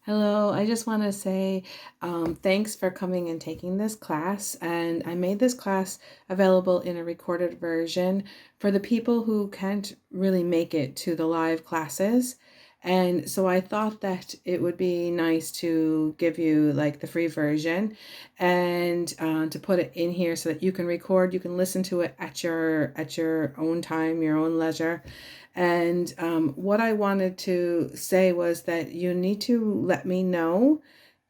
Hello, I just want to say thanks for coming and taking this class. And I made this class available in a recorded version for the people who can't really make it to the live classes. And so I thought that it would be nice to give you like the free version and to put it in here so that you can record, you can listen to it at your own time, your own leisure. And what I wanted to say was that you need to let me know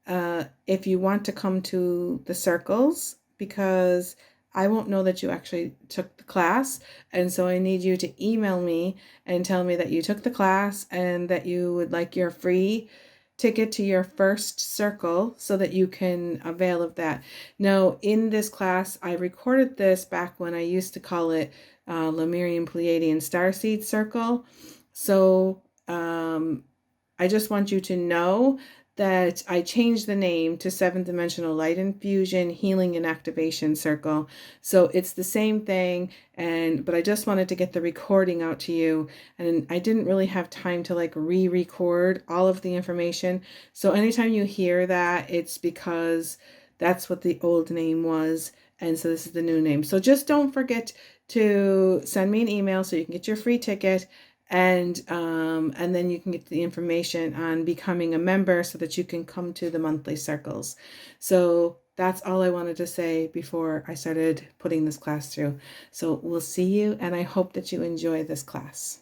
if you want to come to the circles, because I won't know that you actually took the class. And so I need you to email me and tell me that you took the class and that you would like your free ticket to your first circle so that you can avail of that. Now, in this class, I recorded this back when I used to call it Lemurian Pleiadian Starseed Circle. So I just want you to know that I changed the name to Seventh Dimensional Light Infusion Healing and Activation Circle. So it's the same thing, but I just wanted to get the recording out to you, and I didn't really have time to like re-record all of the information. So anytime you hear that, it's because that's what the old name was, and so this is the new name. So just don't forget to send me an email so you can get your free ticket, and then you can get the information on becoming a member so that you can come to the monthly circles. So that's all I wanted to say before I started putting this class through. So we'll see you, and I hope that you enjoy this class.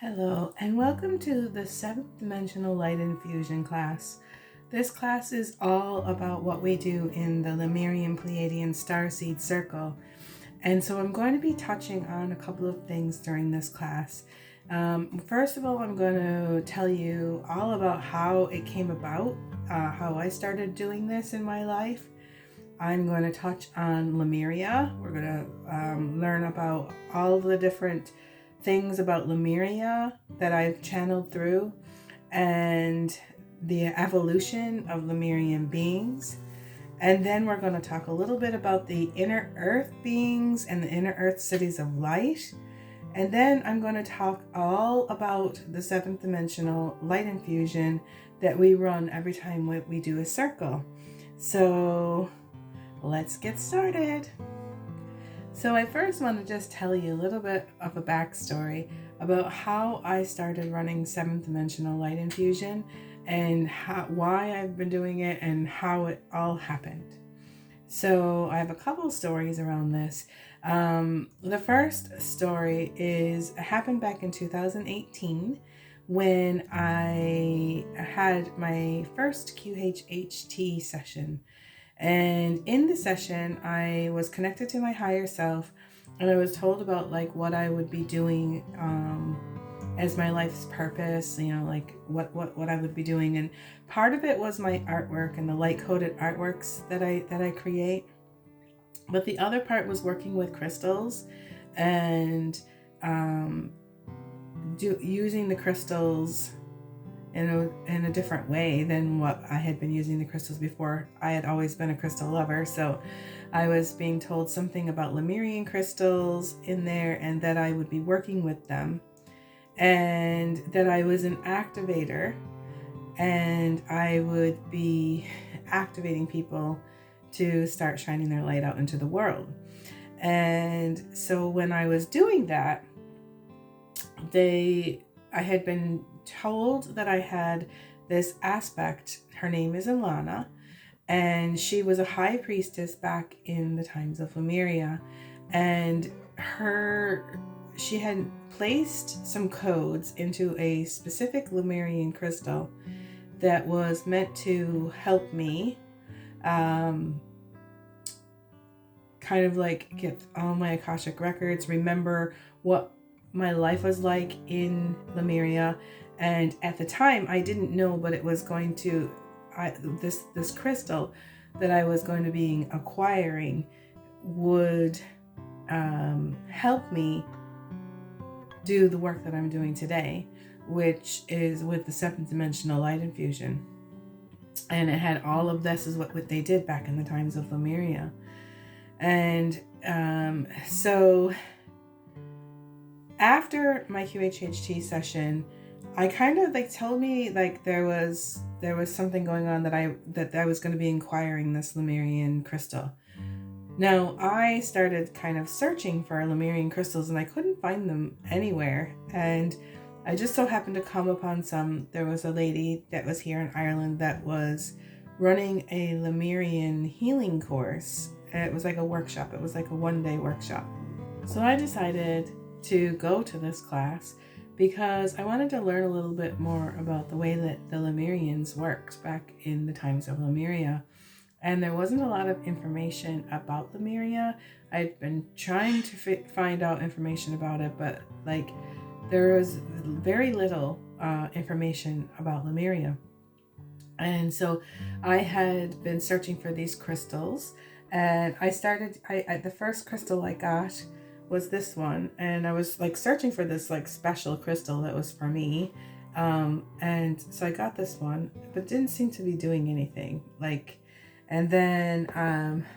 Hello, and welcome to the 7th Dimensional Light Infusion class. This class is all about what we do in the Lemurian Pleiadian Starseed Circle. And so I'm going to be touching on a couple of things during this class. First of all, I'm going to tell you all about how it came about, how I started doing this in my life. I'm going to touch on Lemuria. We're going to learn about all the different things about Lemuria that I've channeled through and the evolution of Lemurian beings. And then we're going to talk a little bit about the inner earth beings and the inner earth cities of light. And then I'm going to talk all about the 7th dimensional light infusion that we run every time we do a circle. So let's get started. So I first want to just tell you a little bit of a backstory about how I started running 7th dimensional light infusion and why I've been doing it and how it all happened. So I have a couple stories around this. The first story happened back in 2018 when I had my first QHHT session. And in the session, I was connected to my higher self, and I was told about like what I would be doing as my life's purpose, like what I would be doing. And part of it was my artwork and the light-coded artworks that I create. But the other part was working with crystals and using the crystals in a different way than what I had been using the crystals before. I had always been a crystal lover, so I was being told something about Lemurian crystals in there and that I would be working with them and that I was an activator and I would be activating people to start shining their light out into the world. And so when I was doing that, I had been told that I had this aspect. Her name is Ilana, and she was a high priestess back in the times of Lemuria, and she had placed some codes into a specific Lemurian crystal that was meant to help me kind of like get all my Akashic records, remember what my life was like in Lemuria. And at the time I didn't know, but it was going to this crystal that I was going to be acquiring would help me do the work that I'm doing today, which is with the 7th dimensional light infusion. And it had all of this is what they did back in the times of Lemuria. And so after my QHHT session, I kind of like told me like there was something going on that I was going to be inquiring this Lemurian crystal. Now I started kind of searching for Lemurian crystals and I couldn't find them anywhere, and I just so happened to come upon some. There was a lady that was here in Ireland that was running a Lemurian healing course. It was like a workshop. It was like a one-day workshop. So I decided to go to this class because I wanted to learn a little bit more about the way that the Lemurians worked back in the times of Lemuria. And there wasn't a lot of information about Lemuria. I'd been trying to find out information about it, but like there was very little information about Lemuria. And so I had been searching for these crystals, and the first crystal I got was this one, and I was like searching for this like special crystal that was for me. And so I got this one, but didn't seem to be doing anything. And then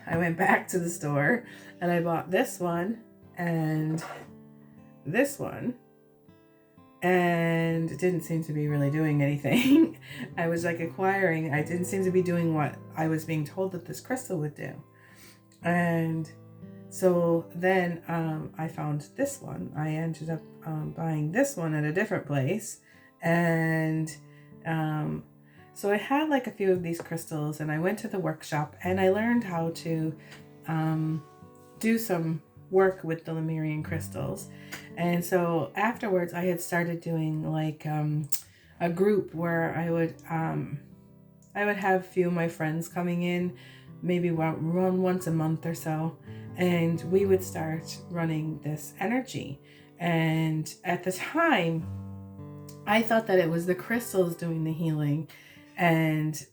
I went back to the store and I bought this one and this one, and it didn't seem to be really doing anything. I was like acquiring, I didn't seem to be doing what I was being told that this crystal would do. And so then I found this one. I ended up buying this one at a different place. And so I had like a few of these crystals, and I went to the workshop and I learned how to do some work with the Lemurian crystals. And so afterwards I had started doing like a group where I would have a few of my friends coming in, maybe run once a month or so, and we would start running this energy. And at the time I thought that it was the crystals doing the healing, and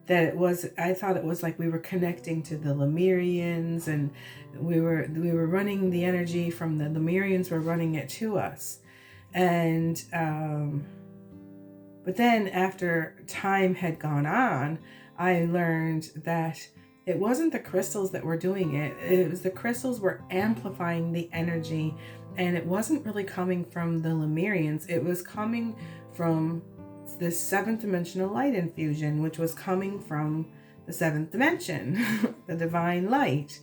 that I thought it was like we were connecting to the Lemurians, and we were running the energy from the Lemurians, were running it to us. And but then after time had gone on, I learned that it wasn't the crystals that were doing it. It was the crystals were amplifying the energy, and it wasn't really coming from the Lemurians. It was coming from this seventh dimensional light infusion, which was coming from the seventh dimension, the divine light.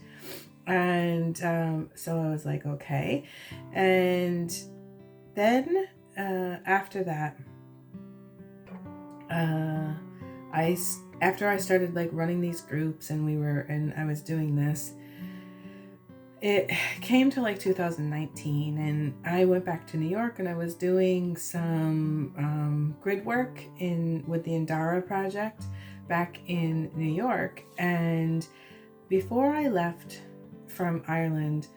And so I was like, okay. And then after that, after I started like running these groups and I was doing this, it came to like 2019, and I went back to New York, and I was doing some grid work with the Indara project back in New York. And before I left from Ireland,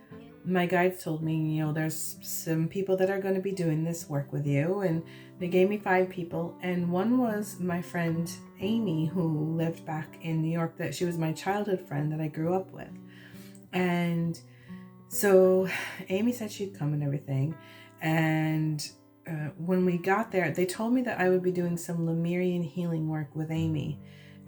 my guides told me, there's some people that are going to be doing this work with you, and they gave me 5 people, and one was my friend Amy, who lived back in New York. That she was my childhood friend that I grew up with. And so Amy said she'd come and everything. And when we got there, they told me that I would be doing some Lemurian healing work with Amy.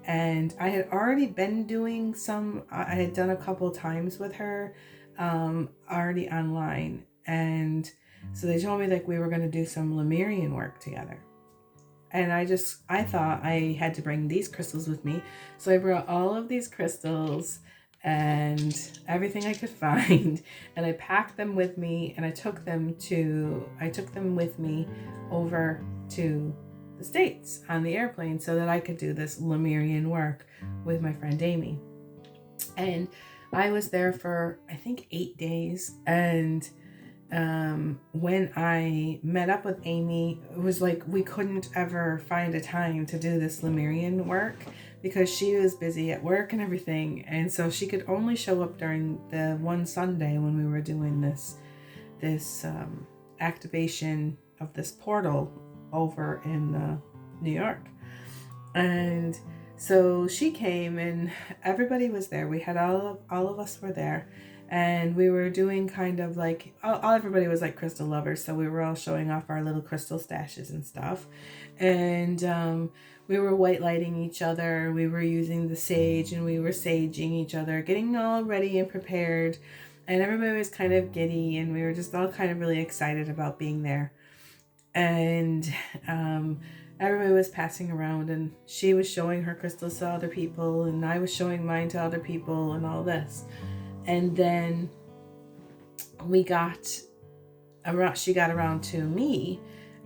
And I had already been doing some, I had done a couple times with her already online. And so they told me like we were going to do some Lemurian work together. And I thought I had to bring these crystals with me. So I brought all of these crystals and everything I could find, and I packed them with me, and I took them with me over to the States on the airplane so that I could do this Lemurian work with my friend Amy. And I was there for I think 8 days. And when I met up with Amy, it was like we couldn't ever find a time to do this Lemurian work because she was busy at work and everything. And so she could only show up during the one Sunday when we were doing this activation of this portal over in New York. And so she came, and everybody was there. We had all of us were there. And we were doing kind of like, everybody was like crystal lovers. So we were all showing off our little crystal stashes and stuff. And we were white lighting each other. We were using the sage, and we were saging each other, getting all ready and prepared. And everybody was kind of giddy, and we were just all kind of really excited about being there. And everybody was passing around, and she was showing her crystals to other people, and I was showing mine to other people, and all this. And then she got around to me,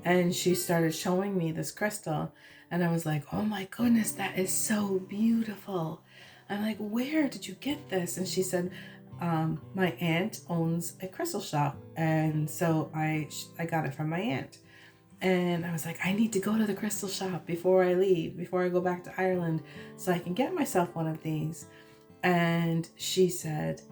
and she started showing me this crystal, and I was like, oh my goodness, that is so beautiful. I'm like, where did you get this? And she said, my aunt owns a crystal shop, and so I got it from my aunt. And I was like, I need to go to the crystal shop before I leave, before I go back to Ireland, so I can get myself one of these. And she said,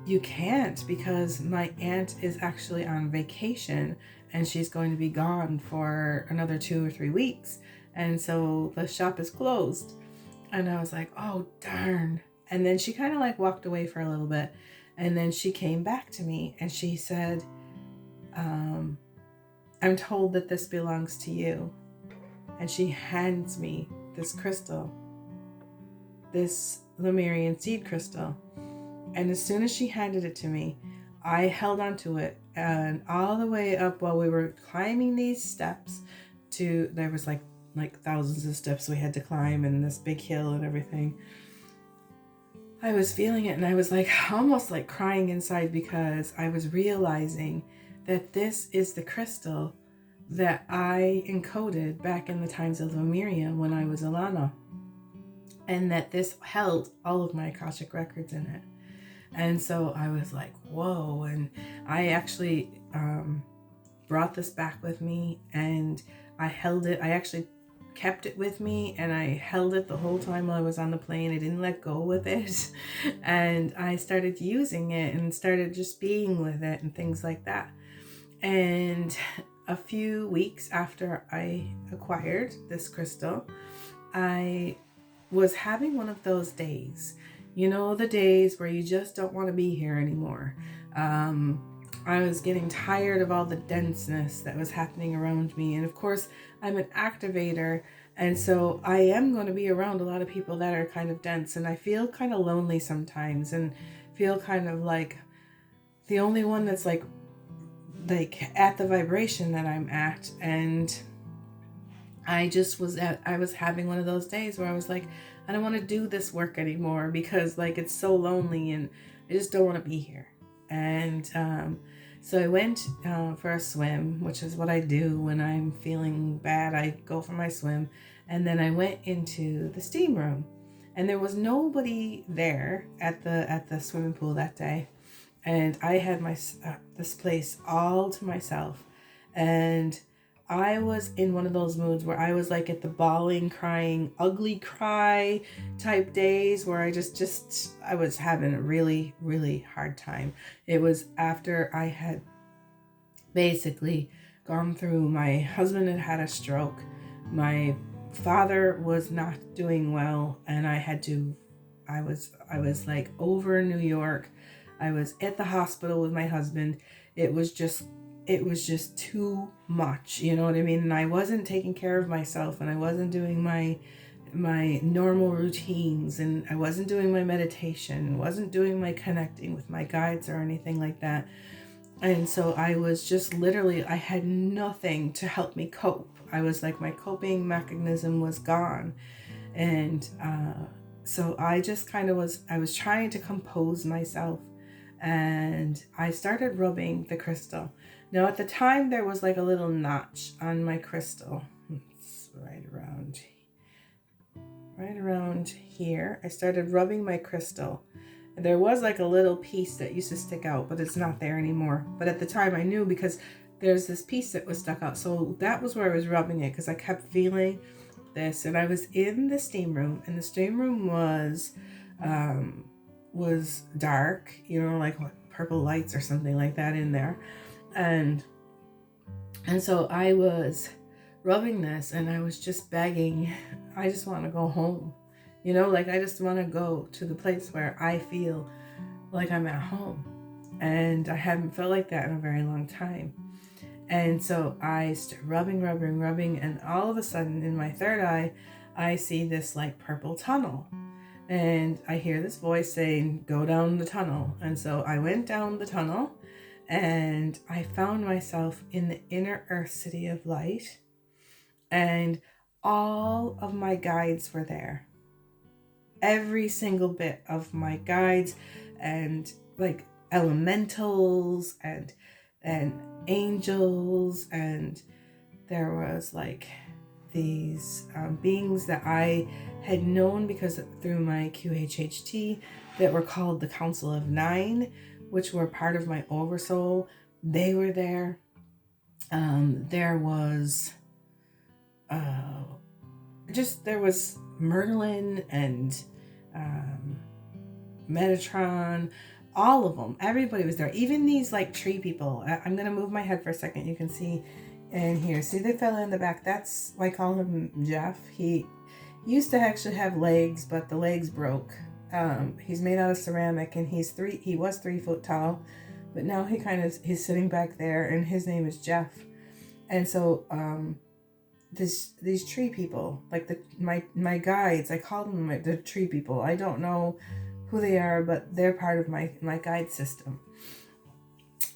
you can't, because my aunt is actually on vacation and she's going to be gone for another 2 or 3 weeks. And so the shop is closed. And I was like, oh, darn. And then she kind of like walked away for a little bit. And then she came back to me and she said, I'm told that this belongs to you. And she hands me this crystal, this Lemurian seed crystal. And as soon as she handed it to me, I held onto it, and all the way up while we were climbing these steps there was like thousands of steps we had to climb, and this big hill and everything. I was feeling it, and I was like almost like crying inside, because I was realizing that this is the crystal that I encoded back in the times of Lemuria when I was Alana, and that this held all of my Akashic records in it. And so I was like, whoa. And I actually brought this back with me, and I held it. I actually kept it with me, and I held it the whole time while I was on the plane. I didn't let go with it. And I started using it and started just being with it and things like that. And a few weeks after I acquired this crystal, I was having one of those days. You know, the days where you just don't want to be here anymore. I was getting tired of all the denseness that was happening around me. And of course, I'm an activator. And so I am going to be around a lot of people that are kind of dense. And I feel kind of lonely sometimes, and feel kind of like the only one that's like at the vibration that I'm at. And I was having one of those days where I was like, I don't want to do this work anymore, because like it's so lonely and I just don't want to be here. And so I went for a swim, which is what I do when I'm feeling bad. I go for my swim, and then I went into the steam room, and there was nobody there at the swimming pool that day, and I had my this place all to myself. And I was in one of those moods where I was like at the bawling, crying, ugly cry type days, where I was having a really, really hard time. It was after I had basically gone through, my husband had had a stroke, my father was not doing well, and I was like over New York. I was at the hospital with my husband. It was just too much, you know what I mean? And I wasn't taking care of myself, and I wasn't doing my normal routines, and I wasn't doing my meditation, wasn't doing my connecting with my guides or anything like that. And so I was just literally, I had nothing to help me cope. I was like, my coping mechanism was gone. And so I just kind of I was trying to compose myself, and I started rubbing the crystal. Now at the time there was like a little notch on my crystal. It's right around here. I started rubbing my crystal. And there was like a little piece that used to stick out, but it's not there anymore. But at the time I knew, because there's this piece that was stuck out. So that was where I was rubbing it, because I kept feeling this. And I was in the steam room, and the steam room was dark, you know, like what, purple lights or something like that in there. And so I was rubbing this, and I was just begging, I just want to go home. You know, like I just want to go to the place where I feel like I'm at home. And I haven't felt like that in a very long time. And so I start rubbing, and all of a sudden in my third eye, I see this like purple tunnel. And I hear this voice saying, go down the tunnel. And so I went down the tunnel, And I found myself in the inner earth city of light, and all of my guides were there. Every single bit of my guides, and like elementals and angels, and there was like these beings that I had known because through my QHHT that were called the Council of Nine, which were part of my oversoul. They were there. There was there was Merlin and Metatron, all of them. Everybody was there. Even these like tree people. I'm gonna move my head for a second. You can see in here. See the fella in the back? That's why I call him Jeff. He used to actually have legs, but the legs broke. He's made out of ceramic, and he was 3 foot tall, but now he's sitting back there, and his name is Jeff. And so these tree people, like my guides, I call them the tree people. I don't know who they are, but they're part of my guide system.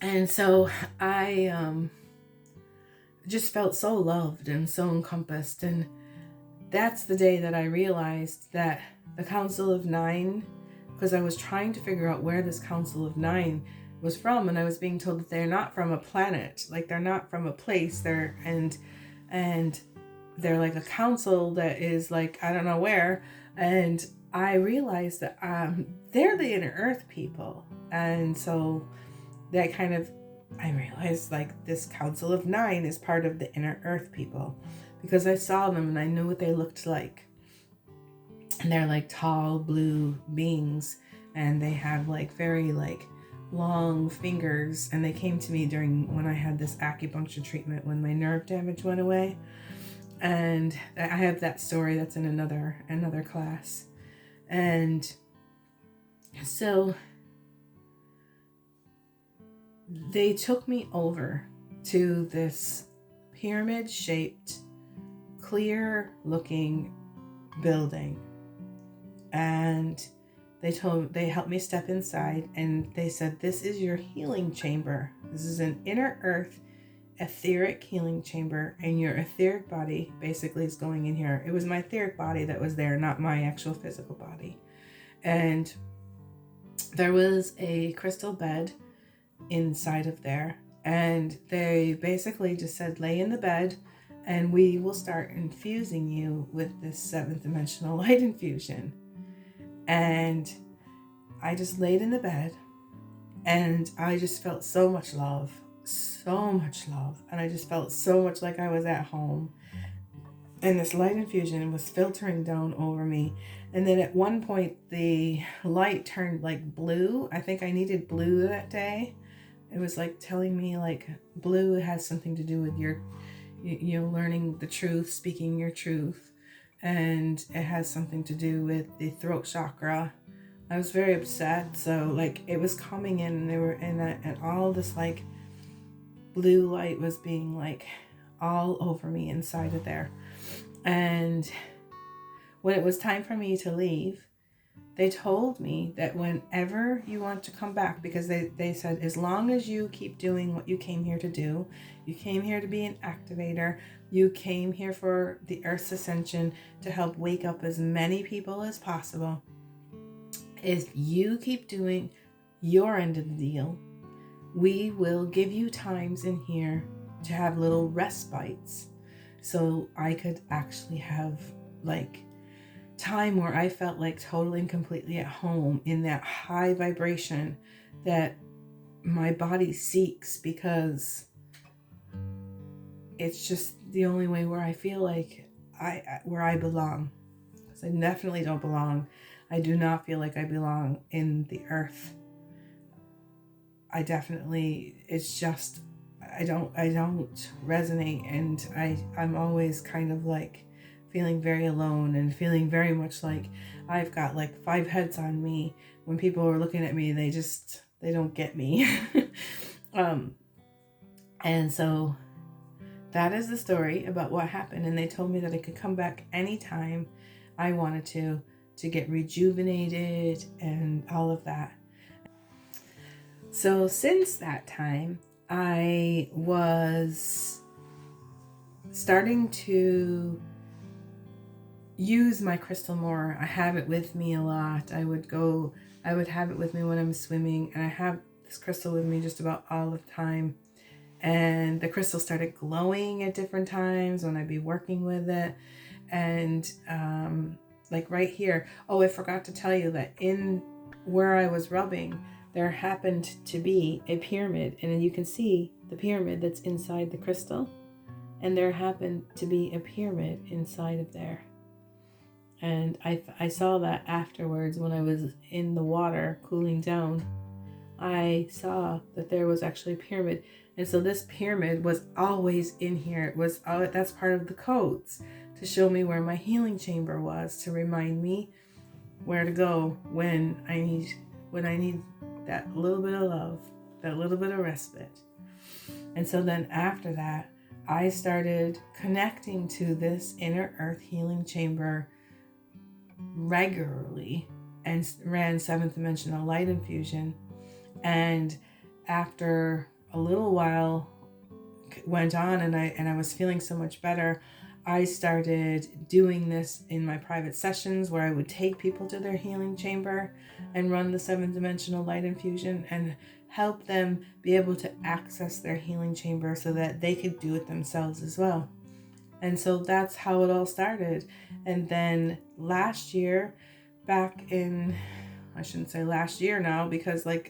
And so I just felt so loved and so encompassed. And that's the day that I realized that the Council of Nine, because I was trying to figure out where this Council of Nine was from, and I was being told that they're not from a planet, like they're not from a place. And they're like a council that is like I don't know where. And I realized that they're the inner earth people. And so that I realized like this Council of Nine is part of the inner earth people, because I saw them and I knew what they looked like. And they're like tall blue beings, and they have like very like long fingers, and they came to me when I had this acupuncture treatment when my nerve damage went away. And I have that story that's in another class. And so they took me over to this pyramid shaped, clear looking building, and they helped me step inside, and they said, this is your healing chamber. This is an inner earth etheric healing chamber, and your etheric body basically is going in here. It was my etheric body that was there, not my actual physical body. And there was a crystal bed inside of there, and they basically just said, lay in the bed and we will start infusing you with this 7th dimensional light infusion. And I just laid in the bed, and I just felt so much love. And I just felt so much like I was at home. And this light infusion was filtering down over me. And then at one point, the light turned like blue. I think I needed blue that day. It was like telling me like blue has something to do with your learning the truth, speaking your truth. And it has something to do with the throat chakra. I was very upset. So like it was coming in, and they were in that, and all this like blue light was being like all over me inside of there. And when it was time for me to leave, they told me that whenever you want to come back, because they said, as long as you keep doing what you came here to do, you came here to be an activator, you came here for the Earth's ascension to help wake up as many people as possible. If you keep doing your end of the deal, we will give you times in here to have little respites, so I could actually have like time where I felt like totally and completely at home in that high vibration that my body seeks, because it's just the only way where I feel like I belong. Because I definitely don't belong. I do not feel like I belong in the earth. I don't resonate, and I'm always kind of like feeling very alone, and feeling very much like I've got like 5 heads on me. When people are looking at me, they don't get me. And so that is the story about what happened. And they told me that I could come back anytime I wanted to get rejuvenated and all of that. So since that time, I was starting to use my crystal more. I have it with me a lot. I would have it with me when I'm swimming, and I have this crystal with me just about all the time. And the crystal started glowing at different times when I'd be working with it. And like right here, oh, I forgot to tell you that in where I was rubbing, there happened to be a pyramid, and you can see the pyramid that's inside the crystal, and there happened to be a pyramid inside of there. And I saw that afterwards when I was in the water cooling down. I saw that there was actually a pyramid. And so this pyramid was always in here. It was that's part of the codes to show me where my healing chamber was, to remind me where to go when I need that little bit of love, that little bit of respite. And so then after that, I started connecting to this inner earth healing chamber regularly and ran 7th dimensional light infusion. And after a little while went on and I was feeling so much better, I started doing this in my private sessions where I would take people to their healing chamber and run the 7th dimensional light infusion and help them be able to access their healing chamber so that they could do it themselves as well. And so that's how it all started. And then last year, back in, I shouldn't say last year now, because I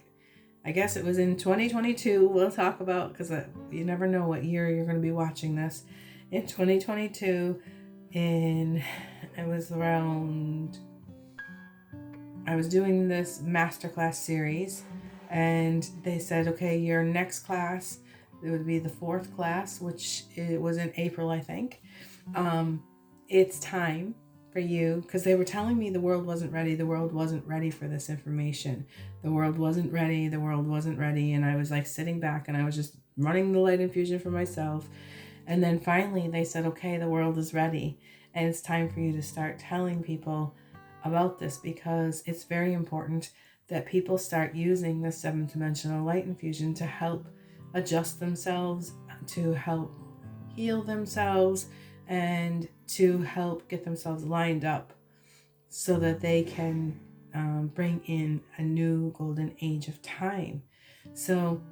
guess it was in 2022, we'll talk about, because you never know what year you're going to be watching this. In 2022, it was around, I was doing this masterclass series, and they said, okay, your next class, it would be the 4th class, which it was in April, I think. It's time for you, because they were telling me the world wasn't ready. The world wasn't ready for this information. The world wasn't ready. The world wasn't ready. And I was like sitting back and I was just running the light infusion for myself. And then finally they said, okay, the world is ready. And it's time for you to start telling people about this, because it's very important that people start using the 7th dimensional light infusion to help adjust themselves, to help heal themselves, and to help get themselves lined up so that they can bring in a new golden age of time. So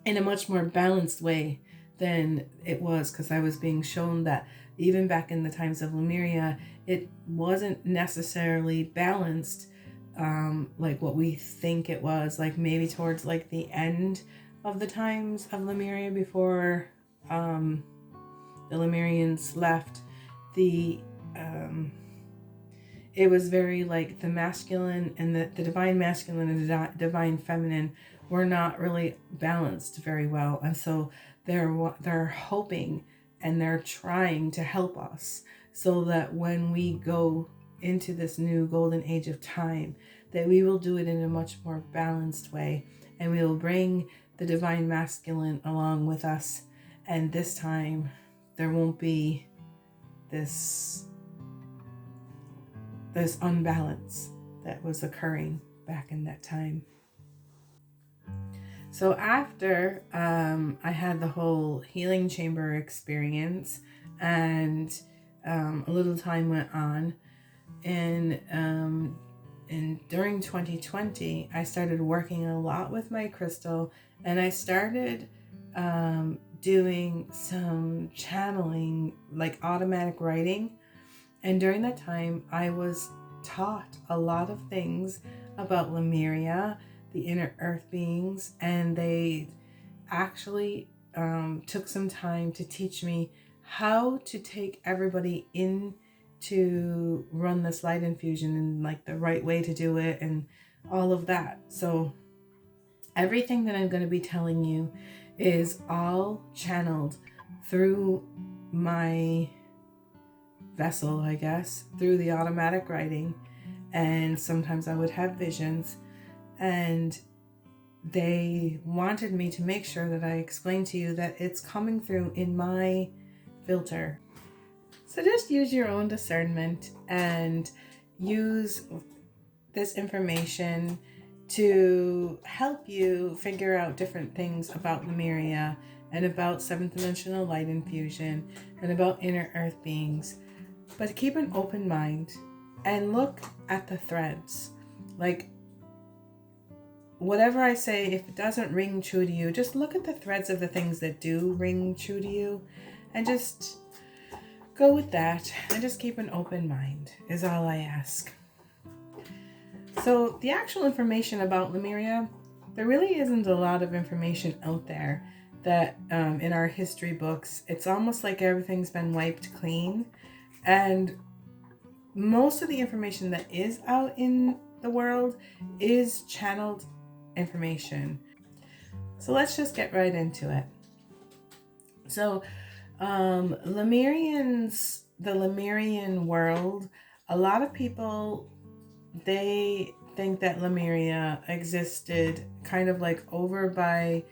in a much more balanced way than it was, because I was being shown that even back in the times of Lemuria, it wasn't necessarily balanced like what we think it was, like maybe towards like the end of the times of Lemuria before the Lemurians left. It was very like the masculine and the divine masculine and the divine feminine were not really balanced very well, and so they're hoping and they're trying to help us so that when we go into this new golden age of time, that we will do it in a much more balanced way, and we will bring the divine masculine along with us. And this time there won't be this unbalance that was occurring back in that time. So after I had the whole healing chamber experience, and a little time went on, and during 2020, I started working a lot with my crystal, and I started doing some channeling, like automatic writing. And during that time, I was taught a lot of things about Lemuria, the inner earth beings, and they actually took some time to teach me how to take everybody in to run this light infusion and like the right way to do it and all of that. So everything that I'm going to be telling you is all channeled through my vessel, I guess, through the automatic writing. And sometimes I would have visions, and they wanted me to make sure that I explain to you that it's coming through in my filter. So just use your own discernment and use this information to help you figure out different things about Lemuria and about seventh dimensional light infusion and about inner earth beings. But keep an open mind and look at the threads. Like, whatever I say, if it doesn't ring true to you, just look at the threads of the things that do ring true to you and just go with that and just keep an open mind is all I ask. So the actual information about Lemuria, there really isn't a lot of information out there that in our history books. It's almost like everything's been wiped clean, and most of the information that is out in the world is channeled information. So let's just get right into it. So Lemurians, the Lemurian world, a lot of people, they think that Lemuria existed kind of like over by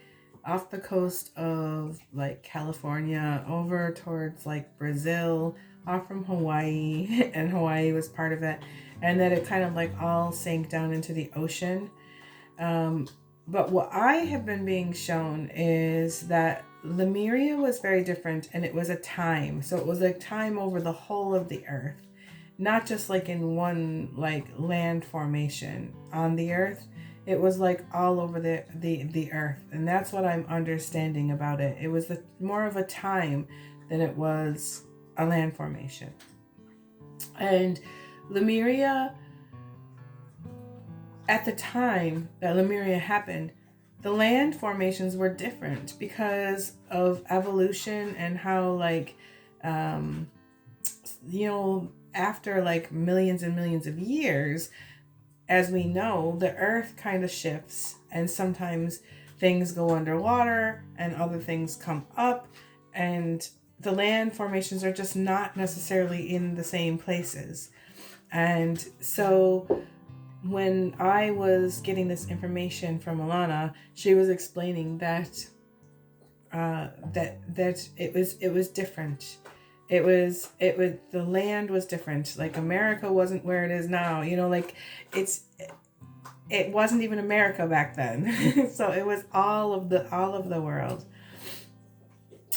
off the coast of like California, over towards like Brazil, off from Hawaii, and Hawaii was part of it, and that it kind of like all sank down into the ocean. But what I have been being shown is that Lemuria was very different, and it was a time. So it was like time over the whole of the earth, not just like in one like land formation on the earth. It was like all over the earth, and that's what I'm understanding about it. It was more of a time than it was a land formation. And Lemuria, at the time that Lemuria happened, the land formations were different because of evolution and how like after like millions and millions of years, as we know, the earth kind of shifts, and sometimes things go underwater and other things come up, and the land formations are just not necessarily in the same places. And so when I was getting this information from Alana, she was explaining that it was different. It was the land was different. Like America wasn't where it is now. Like it wasn't even America back then. So it was all of the world.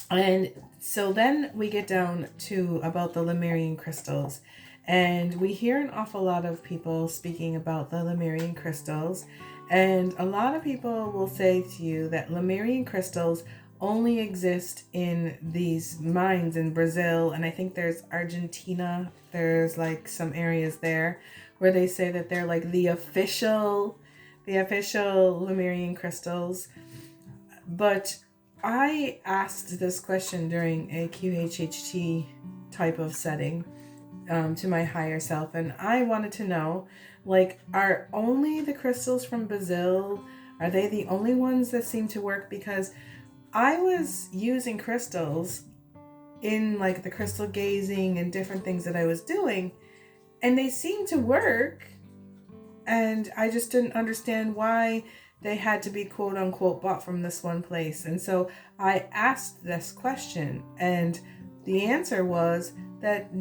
And so then we get down to about the Lemurian crystals. And we hear an awful lot of people speaking about the Lemurian crystals. And a lot of people will say to you that Lemurian crystals only exist in these mines in Brazil, and I think there's Argentina. There's like some areas there where they say that they're like the official Lemurian crystals. But I asked this question during a QHHT type of setting to my higher self, and I wanted to know, like, are only the crystals from Brazil, are they the only ones that seem to work? Because I was using crystals in like the crystal gazing and different things that I was doing, and they seemed to work, and I just didn't understand why they had to be quote unquote bought from this one place. And so I asked this question, and the answer was that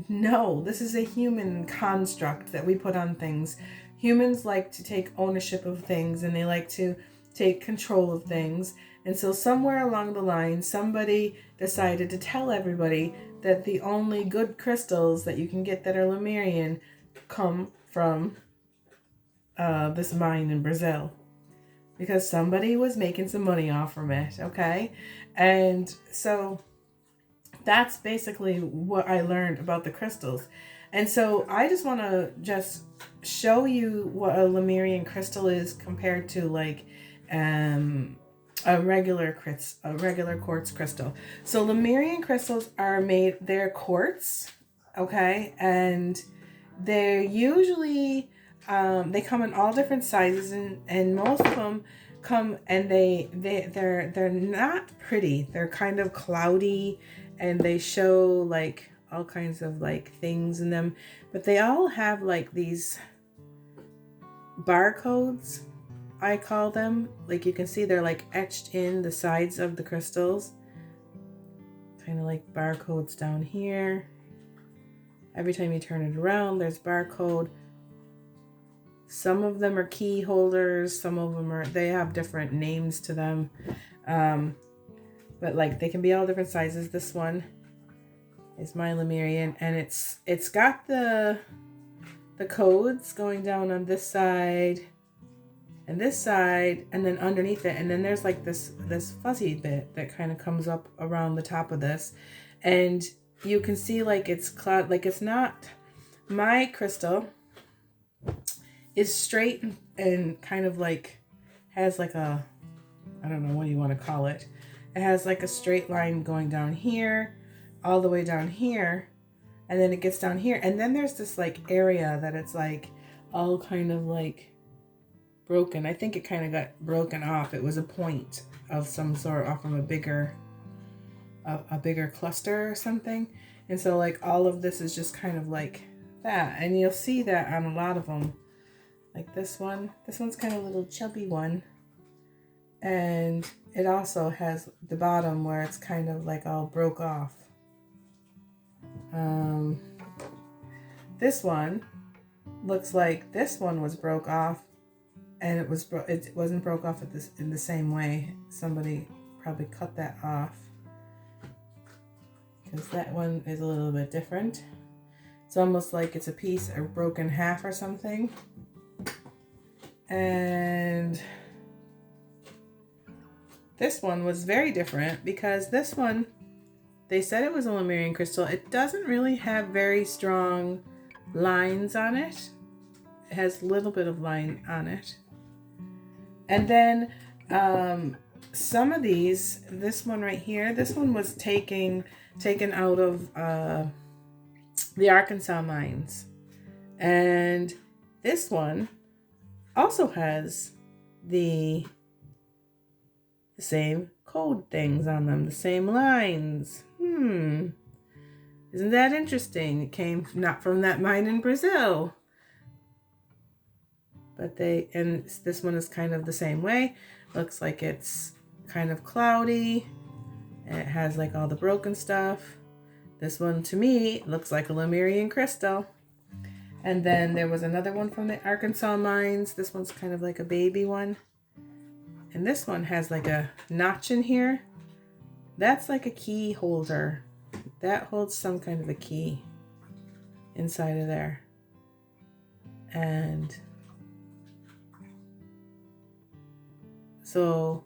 no, this is a human construct that we put on things. Humans like to take ownership of things, and they like to take control of things. And so somewhere along the line, somebody decided to tell everybody that the only good crystals that you can get that are Lemurian come from this mine in Brazil, because somebody was making some money off from it, okay? And so that's basically what I learned about the crystals. And so I just want to just show you what a Lemurian crystal is compared to like a regular quartz crystal. So Lemurian crystals are made, they're quartz, okay? And they're usually they come in all different sizes, and most of them come, and they're not pretty. They're kind of cloudy, and they show like all kinds of like things in them, but they all have like these barcodes, I call them. Like you can see they're like etched in the sides of the crystals, kind of like barcodes down here. Every time you turn it around, there's barcode. Some of them are key holders. Some of them they have different names to them. But like they can be all different sizes. This one is my Lemurian, and it's got the codes going down on this side and this side, and then underneath it, and then there's like this fuzzy bit that kind of comes up around the top of this, and you can see like it's cloud, like it's not. My crystal is straight and kind of like has like a, I don't know what you want to call it. It has like a straight line going down here, all the way down here, and then it gets down here, and then there's this like area that it's like all kind of like broken. I think it kind of got broken off. It was a point of some sort off from a bigger cluster or something, and so like all of this is just kind of like that, and you'll see that on a lot of them. Like this one's kind of a little chubby one, and it also has the bottom where it's kind of like all broke off. This one looks like this one was broke off, and it wasn't broke off in the same way. Somebody probably cut that off, because that one is a little bit different. It's almost like it's a piece or broken half or something. And this one was very different, because this one, they said it was a Lemurian crystal. It doesn't really have very strong lines on it. It has a little bit of line on it. And then some of these, this one right here, this one was taken out of the Arkansas mines. And this one also has the same code things on them, the same lines. Isn't that interesting? It came not from that mine in Brazil. But this one is kind of the same way. Looks like it's kind of cloudy, and it has like all the broken stuff. This one to me looks like a Lemurian crystal. And then there was another one from the Arkansas mines. This one's kind of like a baby one. And this one has like a notch in here. That's like a key holder. That holds some kind of a key inside of there. And so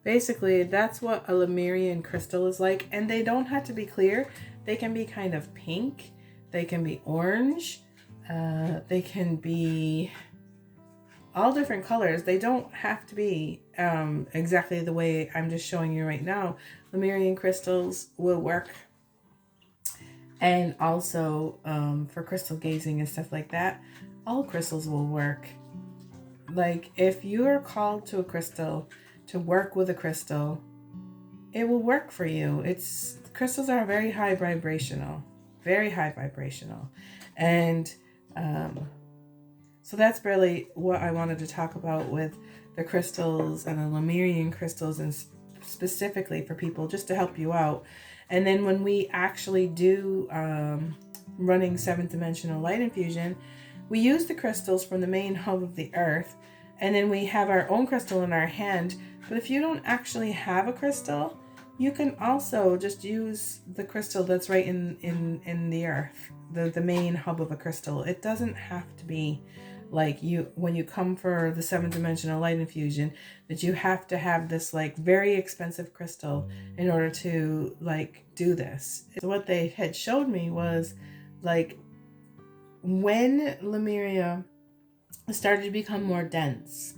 basically that's what a Lemurian crystal is like. And they don't have to be clear. They can be kind of pink. They can be orange. They can be all different colors. They don't have to be exactly the way I'm just showing you right now. Lemurian crystals will work. And also for crystal gazing and stuff like that, all crystals will work. Like if you are called to a crystal, to work with a crystal, it will work for you. Crystals are very high vibrational. Very high vibrational. And so that's really what I wanted to talk about with the crystals and the Lemurian crystals, and specifically for people, just to help you out. And then when we actually do running 7th dimensional light infusion, we use the crystals from the main hub of the earth, and then we have our own crystal in our hand. But if you don't actually have a crystal, you can also just use the crystal that's right in the earth, the main hub of a crystal. It doesn't have to be like when you come for the 7th dimensional light infusion, that you have to have this like very expensive crystal in order to like do this. So what they had showed me was like when Lemuria started to become more dense,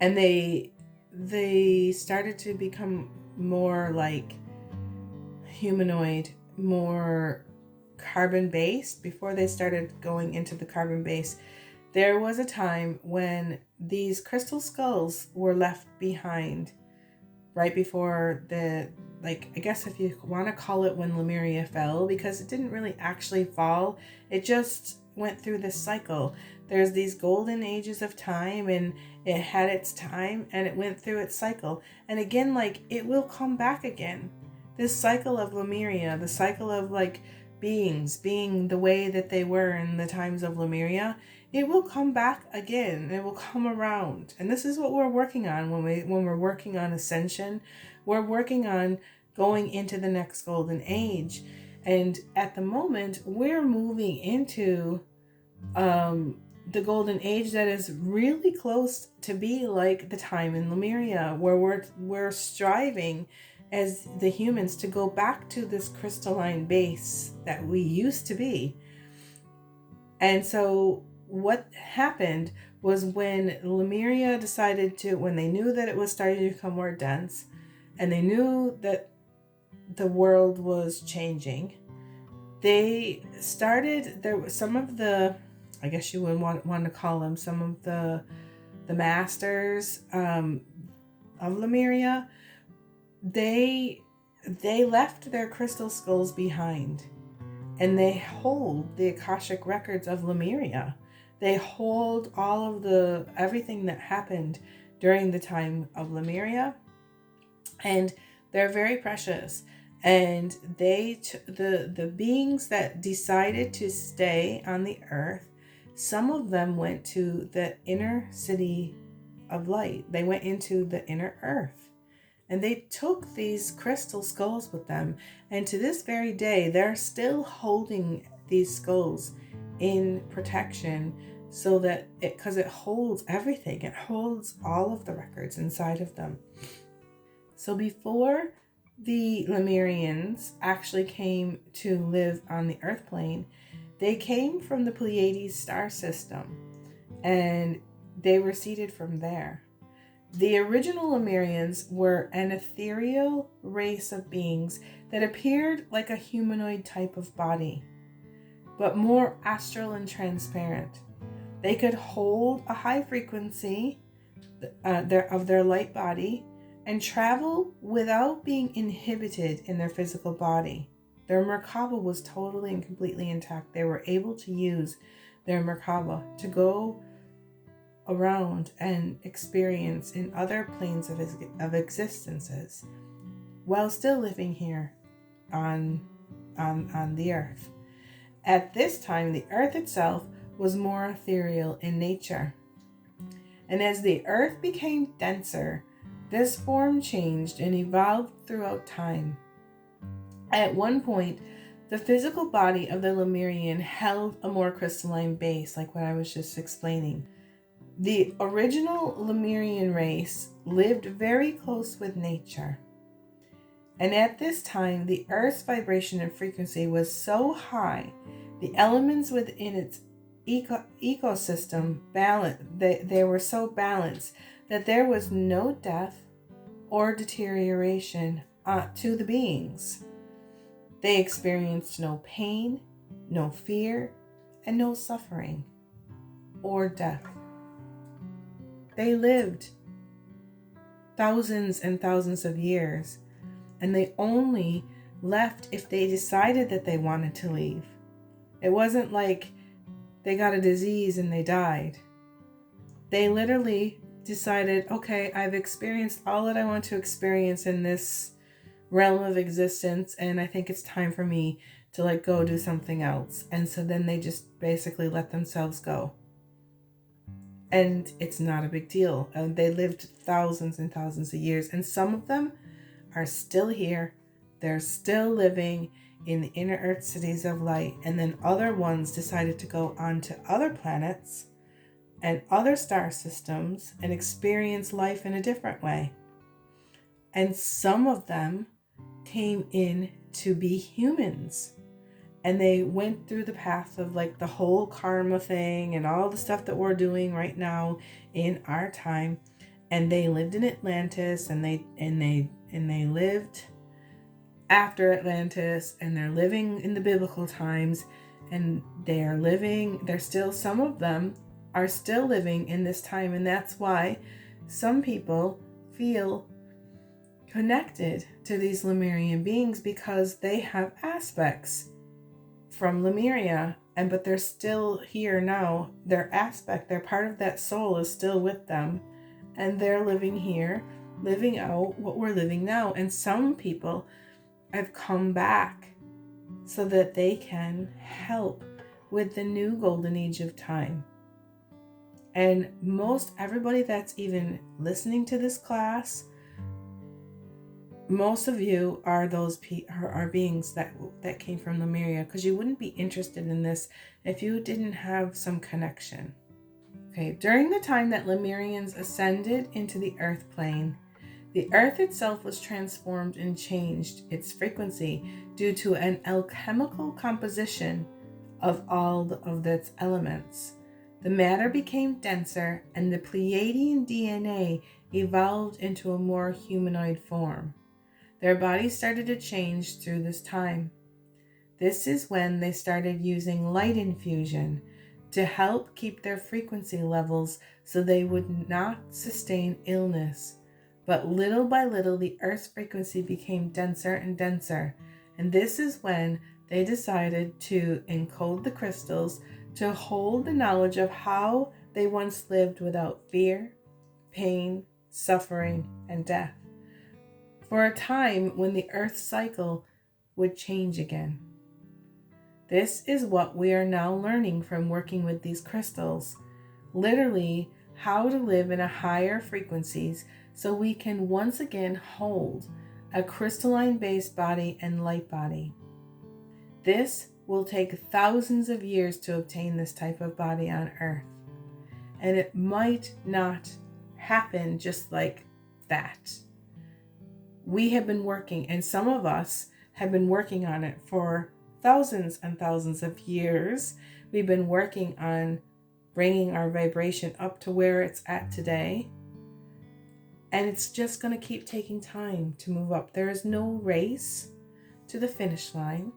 and they started to become more like humanoid, more carbon based. Before they started going into the carbon base, there was a time when these crystal skulls were left behind right before I guess if you want to call it when Lemuria fell, because it didn't really actually fall. It just went through this cycle. There's these golden ages of time, and it had its time, and it went through its cycle. And again, like it will come back again. This cycle of Lemuria, the cycle of like beings being the way that they were in the times of Lemuria, it will come back again. It will come around. And this is what we're working on when we're working on ascension. We're working on going into the next golden age. And at the moment, we're moving into the golden age that is really close to be like the time in Lemuria, where we're striving as the humans to go back to this crystalline base that we used to be. And so what happened was when Lemuria when they knew that it was starting to become more dense, and they knew that the world was changing, they started, there were some of the, I guess you would want to call them, some of the masters of Lemuria, they left their crystal skulls behind, and they hold the Akashic records of Lemuria. They hold all of everything that happened during the time of Lemuria, and they're very precious. And the beings that decided to stay on the earth, some of them went to the inner city of light. They went into the inner earth, and they took these crystal skulls with them. And to this very day, they're still holding these skulls in protection, so that because it holds everything. It holds all of the records inside of them. So before the Lemurians actually came to live on the earth plane, they came from the Pleiades star system, and they were seeded from there. The original Lemurians were an ethereal race of beings that appeared like a humanoid type of body, but more astral and transparent. They could hold a high frequency of their light body and travel without being inhibited in their physical body. Their Merkaba was totally and completely intact. They were able to use their Merkaba to go around and experience in other planes of existences while still living here on the earth. At this time, the earth itself was more ethereal in nature. And as the earth became denser, this form changed and evolved throughout time. At one point, the physical body of the Lemurian held a more crystalline base, like what I was just explaining. The original Lemurian race lived very close with nature. And at this time, the Earth's vibration and frequency was so high, the elements within its ecosystem they were so balanced that there was no death or deterioration to the beings. They experienced no pain, no fear, and no suffering or death. They lived thousands and thousands of years, and they only left if they decided that they wanted to leave. It wasn't like they got a disease and they died. They literally decided, okay, I've experienced all that I want to experience in this realm of existence, and I think it's time for me to go do something else. And so then they just basically let themselves go. And it's not a big deal. They lived thousands and thousands of years, and some of them are still here. They're still living in the inner earth cities of light. And then other ones decided to go on to other planets and other star systems and experience life in a different way. And some of them came in to be humans, and they went through the path of the whole karma thing and all the stuff that we're doing right now in our time. And they lived in Atlantis, and they lived after Atlantis, and they're living in the biblical times, and some of them are still living in this time. And that's why some people feel connected to these Lemurian beings, because they have aspects from Lemuria, but they're still here now. Their part of that soul is still with them, and they're living here, living out what we're living now. And some people have come back so that they can help with the new golden age of time. And most everybody that's even listening to this class, most of you are those are beings that came from Lemuria, because you wouldn't be interested in this if you didn't have some connection. Okay, during the time that Lemurians ascended into the earth plane, the earth itself was transformed and changed its frequency due to an alchemical composition of all of its elements. The matter became denser, and the Pleiadian DNA evolved into a more humanoid form. Their bodies started to change through this time. This is when they started using light infusion to help keep their frequency levels so they would not sustain illness. But little by little, the Earth's frequency became denser and denser, and this is when they decided to encode the crystals to hold the knowledge of how they once lived without fear, pain, suffering, and death, for a time when the Earth's cycle would change again. This is what we are now learning from working with these crystals. Literally, how to live in a higher frequencies so we can once again hold a crystalline-based body and light body. This will take thousands of years to obtain this type of body on Earth. And it might not happen just like that. We have been working, and some of us have been working on it for thousands and thousands of years. We've been working on bringing our vibration up to where it's at today. And it's just going to keep taking time to move up. There is no race to the finish line.